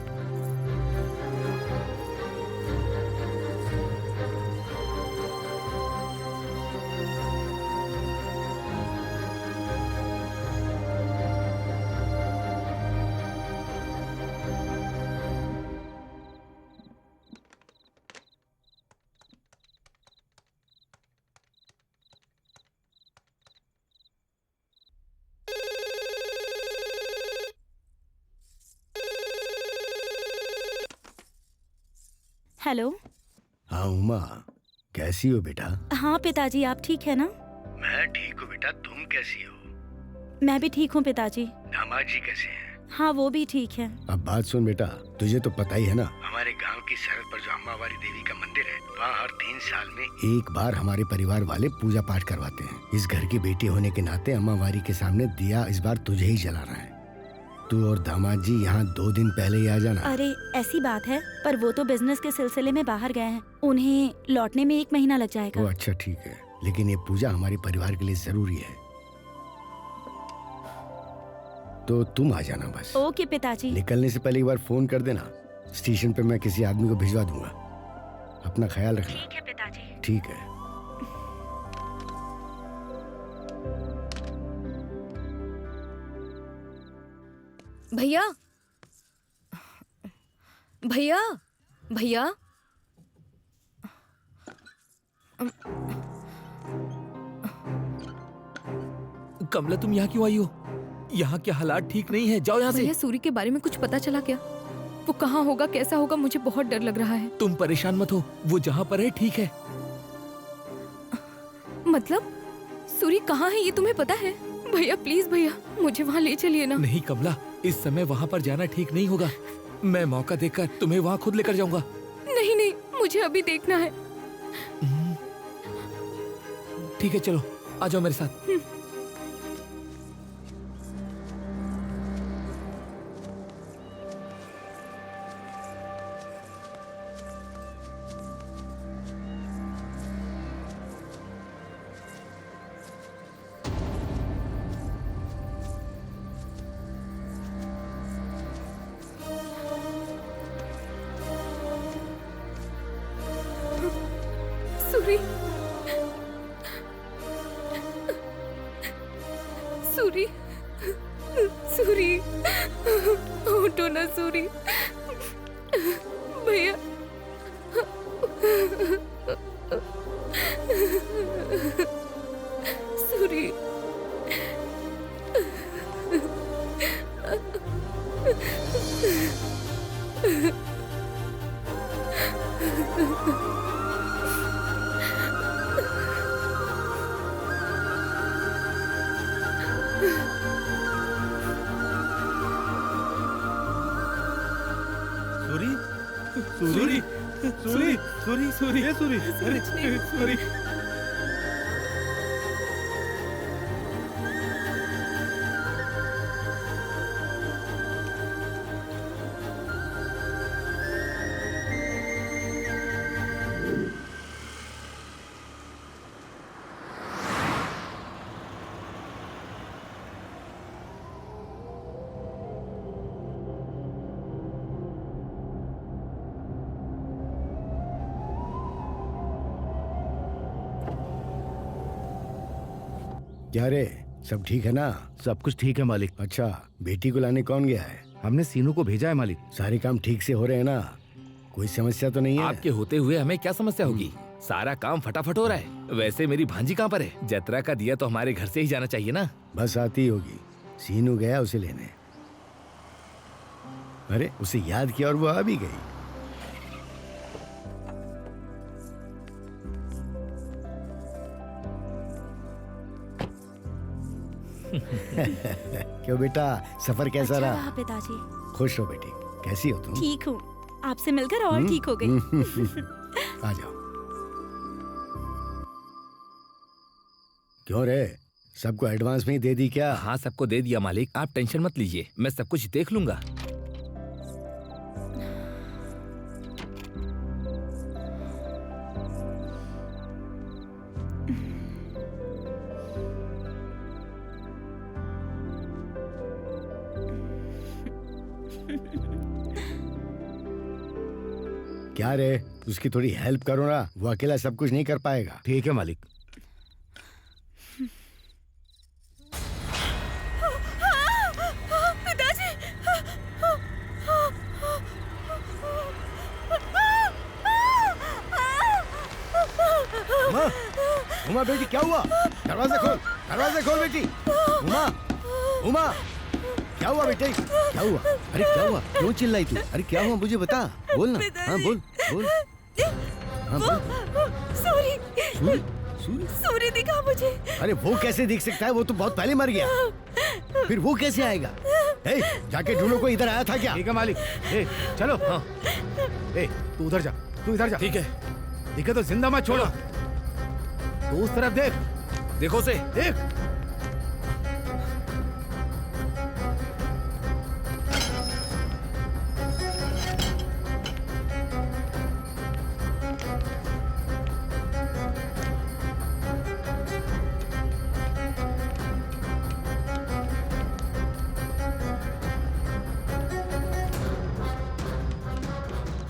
हेलो। हाँ उमा, कैसी हो बेटा? हाँ पिताजी, आप ठीक है ना? मैं ठीक हूँ बेटा, तुम कैसी हो? मैं भी ठीक हूँ पिताजी। दामाद जी कैसे हैं? हाँ, वो भी ठीक है। अब बात सुन बेटा, तुझे तो पता ही है ना, हमारे गांव की सरहद पर जो अम्मावारी देवी का मंदिर है, वहाँ हर 3 साल में एक बार हमारे परिवार वाले पूजा पाठ करवाते हैं। इस घर की बेटी होने के नाते अम्मावारी के सामने दिया इस बार तुझे ही जलाना है। तू और दामाद जी यहाँ 2 दिन पहले ही आ जाना। अरे ऐसी बात है, पर वो तो बिजनेस के सिलसिले में बाहर गए हैं, उन्हें लौटने में 1 महीना लग जाएगा। वो अच्छा ठीक है, लेकिन ये पूजा हमारे परिवार के लिए जरूरी है, तो तुम आ जाना बस। ओके पिताजी। निकलने से पहले एक बार फोन कर देना, स्टेशन पे मैं किसी आदमी को भिजवा दूंगा। अपना ख्याल रखना। ठीक है पिताजी। ठीक है। भैया भैया भैया कमला तुम यहाँ क्यों आई हो? यहाँ के हालात ठीक नहीं है, जाओ यहाँ से। भैया सूरी के बारे में कुछ पता चला क्या? वो कहाँ होगा, कैसा होगा? मुझे बहुत डर लग रहा है। तुम परेशान मत हो, वो जहाँ पर है ठीक है। मतलब सूरी कहाँ है ये तुम्हें पता है? भैया प्लीज भैया मुझे वहाँ ले चलिए ना। नहीं कमला, इस समय वहाँ पर जाना ठीक नहीं होगा। मैं मौका देखकर तुम्हें वहाँ खुद लेकर जाऊंगा। नहीं नहीं, मुझे अभी देखना है। ठीक है चलो, आ जाओ मेरे साथ। सूरी सूरी सूरी उठो ना सूरी। भैया सूरी सूरी सूरी सूरी सूरी सूरी ये सूरी, अरे सूरी। क्या रे, सब ठीक है ना? सब कुछ ठीक है मालिक। अच्छा, बेटी को लाने कौन गया है? हमने सीनू को भेजा है मालिक। सारे काम ठीक से हो रहे हैं ना? कोई समस्या तो नहीं है? आपके होते हुए हमें क्या समस्या होगी? सारा काम फटाफट हो रहा है। वैसे मेरी भांजी कहाँ पर है? जतरा का दिया तो हमारे घर से ही जाना चाहिए ना। बस आती होगी, सीनू गया उसे लेने। अरे उसे याद किया और वो आ भी गई। क्यों बेटा, सफर कैसा अच्छा रहा? रहा पिताजी। खुश हो बेटी, कैसी हो तुम? ठीक हूँ, आपसे मिलकर और ठीक हो गई। आ जाओ। क्यों रे, सबको एडवांस में ही दे दी क्या? हाँ सबको दे दिया मालिक, आप टेंशन मत लीजिए, मैं सब कुछ देख लूंगा। क्या रे, उसकी थोड़ी हेल्प करो ना, वो अकेला सब कुछ नहीं कर पाएगा। ठीक है मालिक। पिताजी, उमा, उमा बेटी क्या हुआ? दरवाजा खोल, दरवाजा खोल बेटी। उमा, उमा, क्या हुआ बेटे? क्या हुआ? अरे क्या हुआ? क्यों चिल्लाई तू? अरे क्या हुआ मुझे बता, बोल ना। हाँ बोल, बोल। हाँ बोल। सूरी, सूरी, सूरी, सूरी दिखा मुझे। अरे वो कैसे दिख सकता है? वो तो बहुत पहले मर गया। फिर वो कैसे आएगा? ए, जाके ढूंढो, कोई इधर आया था क्या? ठीक है मालिक। ए, चलो। हाँ। ए, तू उधर जा, तू इधर जा। ठीक है। दिखे तो जिंदा मत छोड़ो। तू उस तरफ देख, देखो से। देख।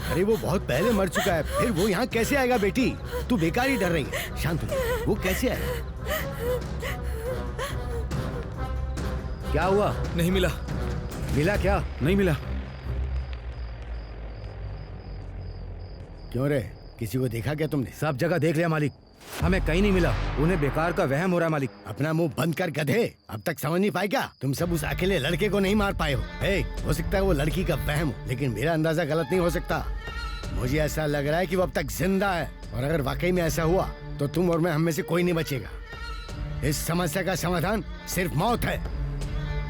अरे वो बहुत पहले मर चुका है, फिर वो यहाँ कैसे आएगा बेटी? तू बेकार ही डर रही है। शांत हो जा। वो कैसे आएगा? क्या हुआ? नहीं मिला। मिला क्या? नहीं मिला। क्यों रे, किसी को देखा क्या तुमने? सब जगह देख लिया मालिक, हमें कहीं नहीं मिला। उन्हें बेकार का वहम हो रहा है मालिक। अपना मुंह बंद कर गधे, अब तक समझ नहीं पाए क्या? तुम सब उस अकेले लड़के को नहीं मार पाए हो। हो सकता है वो लड़की का वहम हो, लेकिन मेरा अंदाजा गलत नहीं हो सकता। मुझे ऐसा लग रहा है कि वो अब तक जिंदा है, और अगर वाकई में ऐसा हुआ तो तुम और मैं, हम में से कोई नहीं बचेगा। इस समस्या का समाधान सिर्फ मौत है।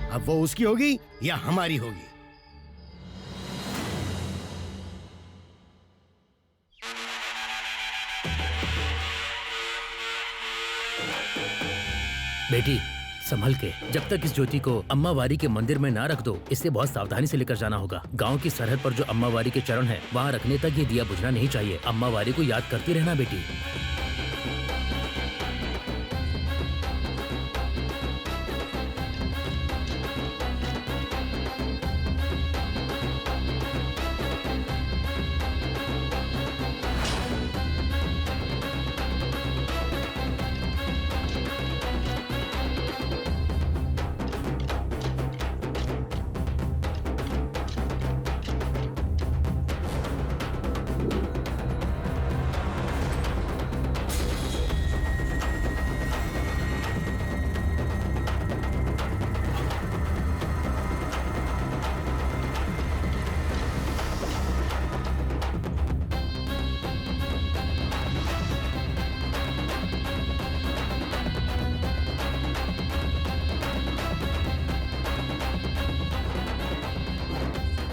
अब वो उसकी होगी या हमारी होगी। बेटी संभल के, जब तक इस ज्योति को अम्मा वारी के मंदिर में ना रख दो, इसे बहुत सावधानी से लेकर जाना होगा। गांव की सरहद पर जो अम्मा वारी के चरण हैं, वहाँ रखने तक ये दिया बुझना नहीं चाहिए। अम्मा वारी को याद करती रहना बेटी।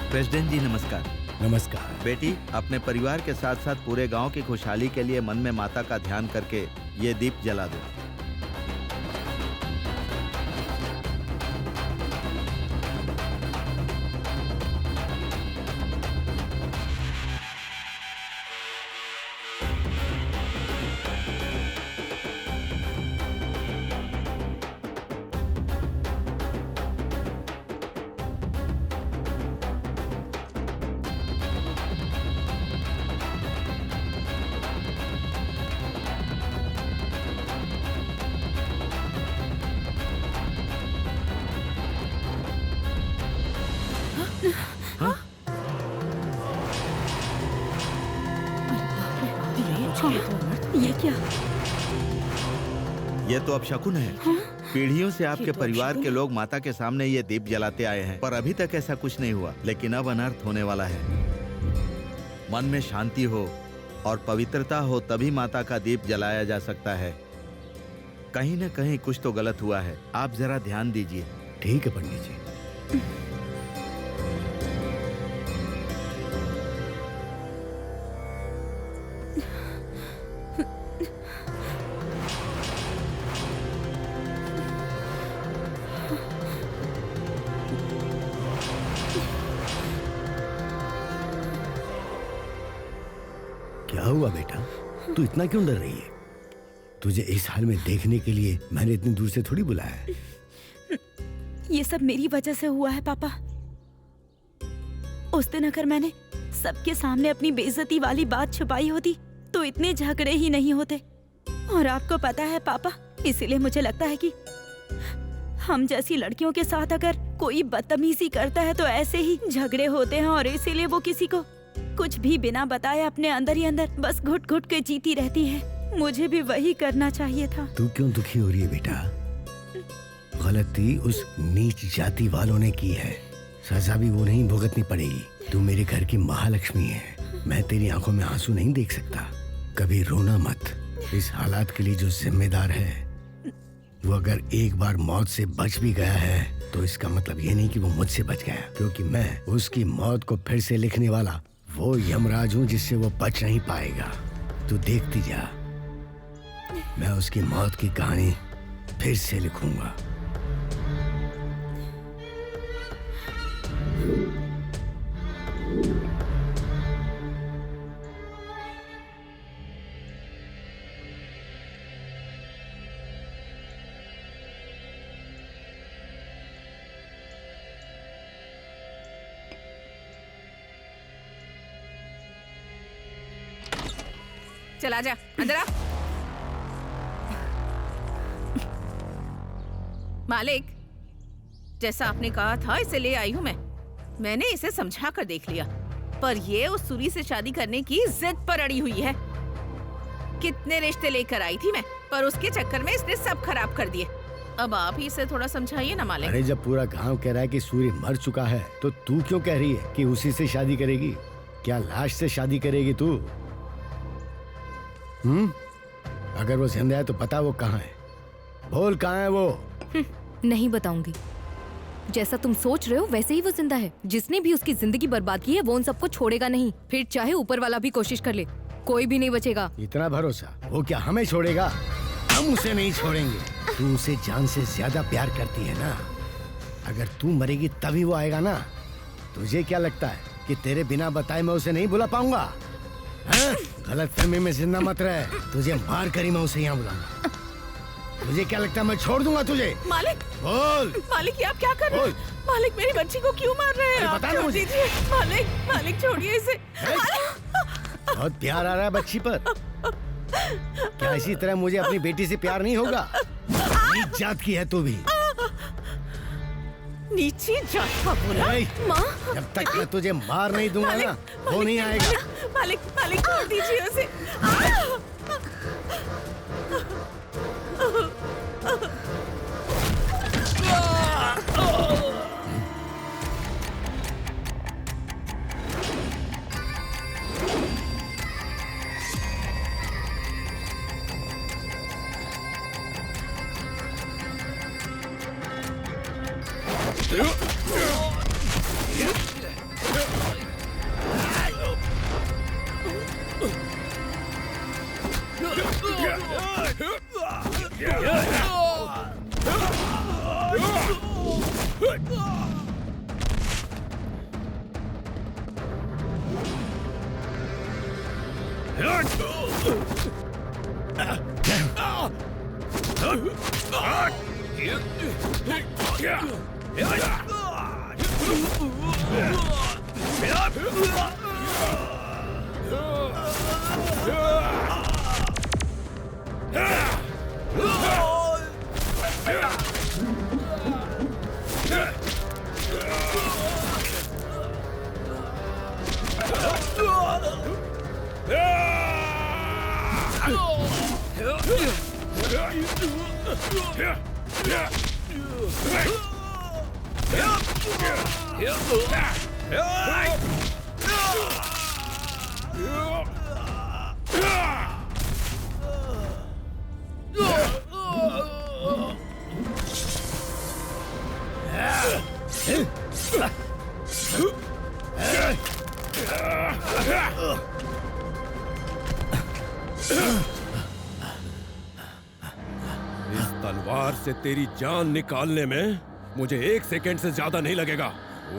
प्रेसिडेंट जी नमस्कार। नमस्कार बेटी, अपने परिवार के साथ साथ पूरे गांव की खुशहाली के लिए मन में माता का ध्यान करके ये दीप जला दो। ये क्या? ये तो अब शकुन है। पीढ़ियों से आपके परिवार के लोग माता के सामने ये दीप जलाते आए हैं, पर अभी तक ऐसा कुछ नहीं हुआ। लेकिन अब अनर्थ होने वाला है। मन में शांति हो और पवित्रता हो, तभी माता का दीप जलाया जा सकता है। कहीं न कहीं कुछ तो गलत हुआ है। आप जरा ध्यान दीजिए। ठीक है पंडित जी। क्या हुआ बेटा, तू इतना क्यों डर रही है? तुझे इस हाल में देखने के लिए मैंने इतनी दूर से थोड़ी बुलाया है। ये सब मेरी वजह से हुआ है पापा। उस दिन अगर मैंने सबके सामने अपनी बेइज्जती वाली बात छुपाई होती तो इतने झगड़े ही नहीं होते। और आपको पता है पापा, इसीलिए मुझे लगता है कि हम जैसी लड़कियों के साथ अगर कोई बदतमीजी करता है तो ऐसे ही झगड़े होते हैं, और इसीलिए वो किसी को कुछ भी बिना बताए अपने अंदर ही अंदर बस घुट घुट के जीती रहती है। मुझे भी वही करना चाहिए था। तू क्यों दुखी हो रही है बेटा? गलती उस नीच जाति वालों ने की है, सजा भी वो नहीं भुगतनी पड़ेगी। तू मेरे घर की महालक्ष्मी है, मैं तेरी आंखों में आंसू नहीं देख सकता। कभी रोना मत। इस हालात के लिए जो जिम्मेदार है वो अगर एक बार मौत से बच भी गया है तो इसका मतलब ये नहीं कि वो मुझसे बच गया, क्योंकि मैं उसकी मौत को फिर से लिखने वाला वो यमराज हूँ जिससे वो बच नहीं पाएगा। तू देखती जा, मैं उसकी मौत की कहानी फिर से लिखूंगा। चला जा अंदर आ। मालिक, जैसा आपने कहा था इसे ले आई हूँ मैं। मैंने इसे समझा कर देख लिया, पर ये उस सूरी से शादी करने की जिद पर अड़ी हुई है। कितने रिश्ते लेकर आई थी मैं, पर उसके चक्कर में इसने सब खराब कर दिए। अब आप ही इसे थोड़ा समझाइए ना मालिक। अरे जब पूरा गांव कह रहा है कि सूर्य मर चुका है, तो तू क्यों कह रही है कि उसी से शादी करेगी? क्या लाश से शादी करेगी तू? अगर वो जिंदा है तो बता वो कहाँ है, बोल कहाँ है वो। नहीं बताऊंगी। जैसा तुम सोच रहे हो वैसे ही वो जिंदा है। जिसने भी उसकी जिंदगी बर्बाद की है वो उन सबको छोड़ेगा नहीं, फिर चाहे ऊपर वाला भी कोशिश कर ले, कोई भी नहीं बचेगा। इतना भरोसा? वो क्या हमें छोड़ेगा? हम उसे नहीं छोड़ेंगे। तू उसे जान से ज्यादा प्यार करती है ना। अगर तू मरेगी तभी वो आएगा ना। तुझे क्या लगता है कि तेरे बिना बताए मैं उसे नहीं बुला पाऊंगा? गलत फहमी में जिंदा मत रहे, तुझे मार कर ही मैं उसे यहाँ बुलाऊंगा। मुझे क्या लगता है मैं छोड़ दूंगा तुझे? मालिक, बोल। मालिक ये आप क्या कर रहे हैं? मालिक मेरी बच्ची को क्यों मार रहे हैं? बता ना मुझे। मालिक, मालिक छोड़िए इसे। बहुत प्यार आ रहा है बच्ची पर। क्या इसी तरह मुझे अपनी बेटी से प्यार नहीं होगा? नीच जात की है तू भी। नीची जात का बोला? माँ, जब तक मैं तुझे मार नहीं दूंगा ना, वो नहीं आएगा। मालिक, मालिक छोड़ दीजिए उसे। इस तलवार से तेरी जान निकालने में मुझे 1 सेकंड से ज्यादा नहीं लगेगा।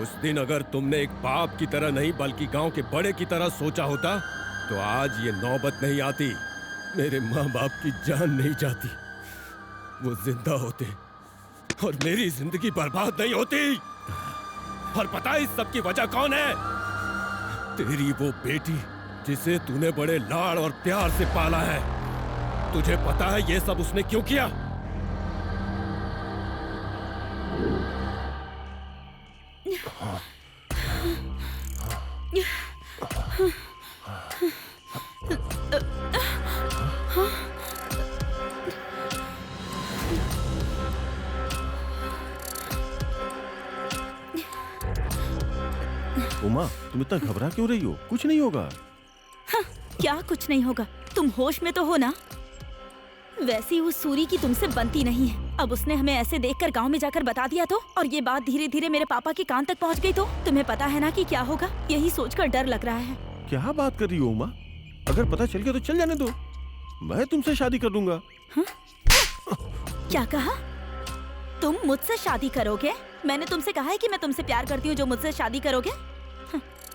उस दिन अगर तुमने एक बाप की तरह नहीं बल्कि गांव के बड़े की तरह सोचा होता तो आज ये नौबत नहीं आती। मेरे माँ बाप की जान नहीं जाती, वो जिंदा होते और मेरी जिंदगी बर्बाद नहीं होती। और पता है इस सब की वजह कौन है? तेरी वो बेटी जिसे तूने बड़े लाड़ और प्यार से पाला है। तुझे पता है ये सब उसने क्यों किया? उमा, तुम इतना घबरा क्यों रही हो? कुछ नहीं होगा। क्या कुछ नहीं होगा? तुम होश में तो हो ना? वैसी उस सूरी की तुमसे बनती नहीं है। अब उसने हमें ऐसे देखकर गांव में जाकर बता दिया तो, और ये बात धीरे धीरे मेरे पापा के कान तक पहुंच गई तो तुम्हें पता है ना कि क्या होगा? यही सोचकर डर लग रहा है। क्या बात कर रही हो उमा? अगर पता चल गया तो चल जाने दो, मैं तुमसे शादी कर लूंगा। क्या कहा? तुम मुझसे शादी करोगे? मैंने तुमसे कहा है कि मैं तुमसे प्यार करती हूँ जो मुझसे शादी करोगे?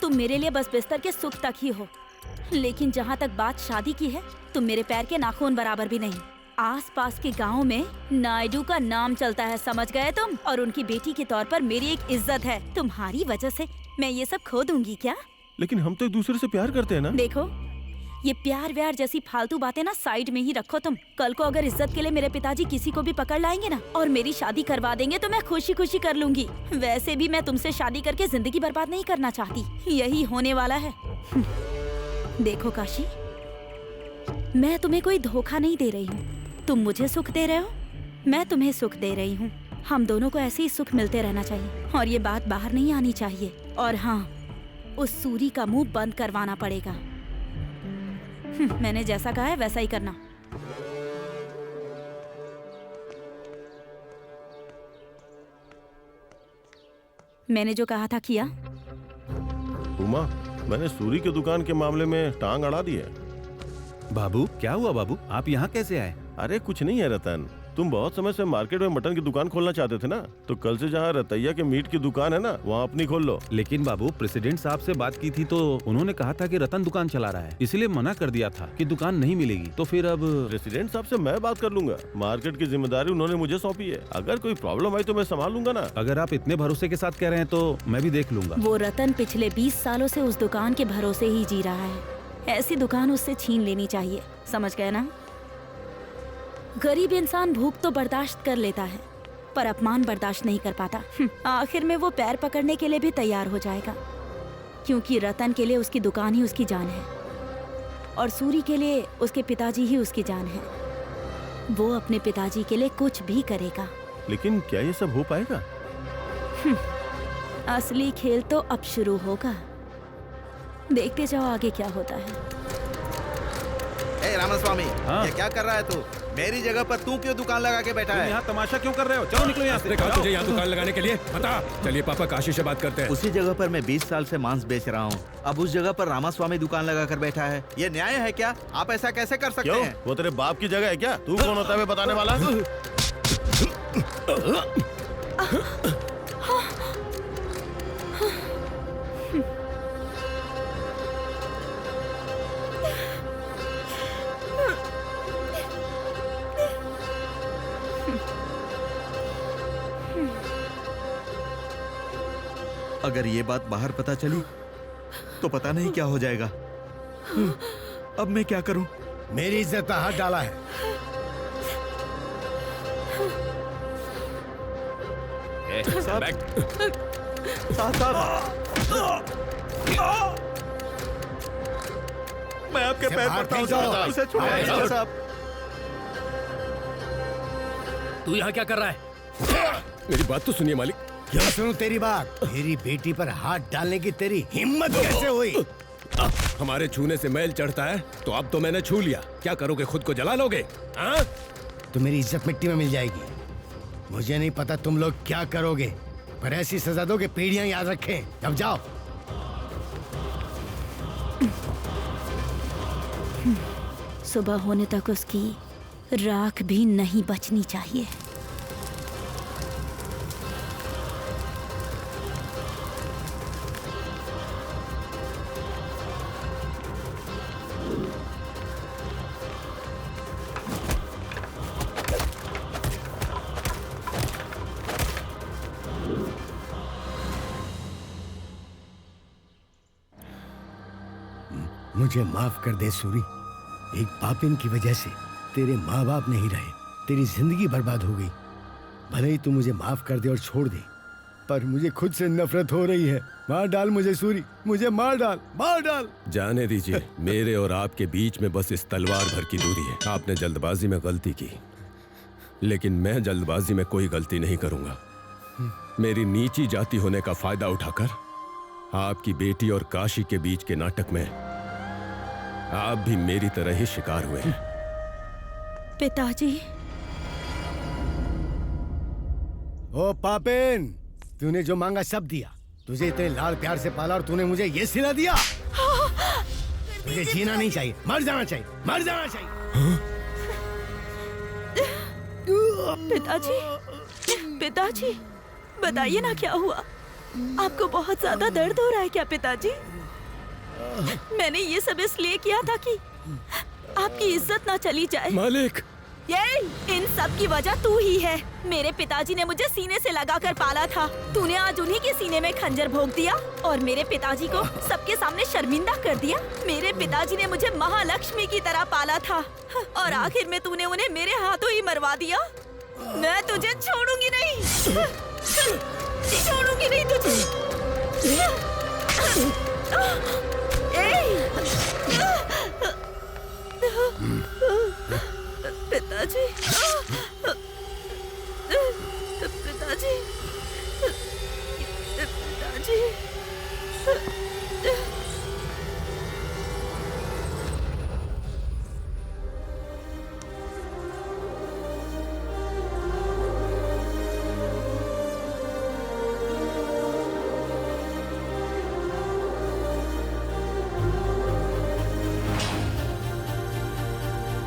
तुम मेरे लिए बस बिस्तर के सुख तक ही हो, लेकिन जहाँ तक बात शादी की है तुम मेरे पैर के नाखून बराबर भी नहीं। आसपास के गांव में नायडू का नाम चलता है, समझ गए तुम? और उनकी बेटी के तौर पर मेरी एक इज्जत है। तुम्हारी वजह से मैं ये सब खो दूंगी क्या? लेकिन हम तो एक दूसरे से प्यार करते हैं ना। देखो, ये प्यार व्यार जैसी फालतू बातें ना साइड में ही रखो तुम। कल को अगर इज्जत के लिए मेरे पिताजी किसी को भी पकड़ लाएंगे ना और मेरी शादी करवा देंगे तो मैं खुशी खुशी कर लूंगी। वैसे भी मैं तुमसे शादी करके जिंदगी बर्बाद नहीं करना चाहती, यही होने वाला है। देखो काशी, मैं तुम्हें कोई धोखा नहीं दे रही हूँ। तुम मुझे सुख दे रहे हो, मैं तुम्हें सुख दे रही हूँ। हम दोनों को ऐसे ही सुख मिलते रहना चाहिए और ये बात बाहर नहीं आनी चाहिए। और हाँ, उस सूरी का मुंह बंद करवाना पड़ेगा। मैंने जैसा कहा है वैसा ही करना। मैंने जो कहा था किया? उमा, मैंने सूरी की दुकान के मामले में टांग अड़ा दी है। बाबू क्या हुआ बाबू, आप यहाँ कैसे आए? अरे कुछ नहीं है रतन, तुम बहुत समय से मार्केट में मटन की दुकान खोलना चाहते थे ना, तो कल से जहाँ रतैया के मीट की दुकान है ना, वहाँ अपनी खोल लो। लेकिन बाबू, प्रेसिडेंट साहब से बात की थी तो उन्होंने कहा था कि रतन दुकान चला रहा है, इसलिए मना कर दिया था कि दुकान नहीं मिलेगी। तो फिर अब प्रेसिडेंट साहब से मैं बात कर लूंगा। मार्केट की जिम्मेदारी उन्होंने मुझे सौंपी है। अगर कोई प्रॉब्लम आई तो मैं संभाल लूंगा ना। अगर आप इतने भरोसे के साथ कह रहे हैं तो मैं भी देख लूंगा। वो रतन पिछले 20 सालों से उस दुकान के भरोसे ही जी रहा है। ऐसी दुकान उससे छीन लेनी चाहिए, समझ गए ना? गरीब इंसान भूख तो बर्दाश्त कर लेता है पर अपमान बर्दाश्त नहीं कर पाता। आखिर में वो पैर पकड़ने के लिए भी तैयार हो जाएगा, क्योंकि रतन के लिए उसकी दुकान ही उसकी जान है और सूरी के लिए उसके पिताजी ही उसकी जान है। वो अपने पिताजी के लिए कुछ भी करेगा। लेकिन क्या ये सब हो पाएगा? असली खेल तो अब शुरू होगा, देखते जाओ आगे क्या होता है। ए रामास्वामी, ये क्या कर रहा है तू? मेरी जगह पर तू क्यों दुकान लगा के बैठा है? यहाँ तमाशा क्यों कर रहे हो? चलो निकलो यहाँ से। कहा तुझे यहाँ दुकान लगाने के लिए? बता। चलिए पापा, काशी से बात करते हैं। उसी जगह पर मैं 20 साल से मांस बेच रहा हूँ, अब उस जगह पर रामास्वामी दुकान लगा कर बैठा है। ये न्याय है क्या? आप ऐसा कैसे कर सकते हैं? वो तेरे बाप की जगह है क्या? तू कौन होता है बताने वाला? अगर ये बात बाहर पता चली तो पता नहीं क्या हो जाएगा। अब मैं क्या करूं? मेरी इज्जत पर हाथ डाला है। मैं आपके पैर पड़ता हूं साहब, उसे छुड़ाइए साहब। तू यहाँ क्या कर रहा है? मेरी बात तो सुनिए मालिक। क्या सुनो तेरी बात? मेरी बेटी पर हाथ डालने की तेरी हिम्मत कैसे हुई? हमारे छूने से मैल चढ़ता है तो अब तो मैंने छू लिया, क्या करोगे? खुद को जला लोगे? तो मेरी इज्जत मिट्टी में मिल जाएगी। मुझे नहीं पता तुम लोग क्या करोगे, पर ऐसी सजा दो कि पीढ़ियां याद रखें। अब जाओ। सुबह होने तक उसकी राख भी नहीं बचनी चाहिए। मुझे माफ कर दे सूरी, एक पापिन की वजह से तेरे माँ बाप नहीं रहे, तेरी जिंदगी बर्बाद हो गई। भले ही तू मुझे माफ कर दे और छोड़ दे, पर मुझे खुद से नफरत हो रही है। मार डाल मुझे सूरी, मुझे मार डाल, मार डाल। जाने दीजिए, मेरे और आपके बीच में बस इस तलवार भर की दूरी है। आपने जल्दबाजी में गलती की, लेकिन मैं जल्दबाजी में कोई गलती नहीं करूंगा। मेरी नीची जाति होने का फायदा उठाकर आपकी बेटी और काशी के बीच के नाटक में आप भी मेरी तरह ही शिकार हुए हैं। पिताजी। ओ पापिन, तूने जो मांगा सब दिया। तुझे इतने लाड़ प्यार से पाला और तूने मुझे ये सिला दिया। मुझे जीना नहीं चाहिए, मर जाना चाहिए, मर जाना चाहिए। पिताजी, पिताजी, बताइए ना क्या हुआ? आपको बहुत ज्यादा दर्द हो रहा है क्या पिताजी? मैंने ये सब इसलिए किया था कि आपकी इज्जत ना चली जाए। मालिक, ये इन सब की वजह तू ही है। मेरे पिताजी ने मुझे सीने से लगाकर पाला था। तूने आज उन्हीं के सीने में खंजर भोंक दिया और मेरे पिताजी को सबके सामने शर्मिंदा कर दिया। मेरे पिताजी ने मुझे महालक्ष्मी की तरह पाला था और आखिर में तूने उन्हें मेरे हाथों ही मरवा दिया। मैं तुझे छोड़ूंगी नहीं, छोड़ूंगी नहीं तुझे। पिताजी, पिताजी, पिताजी।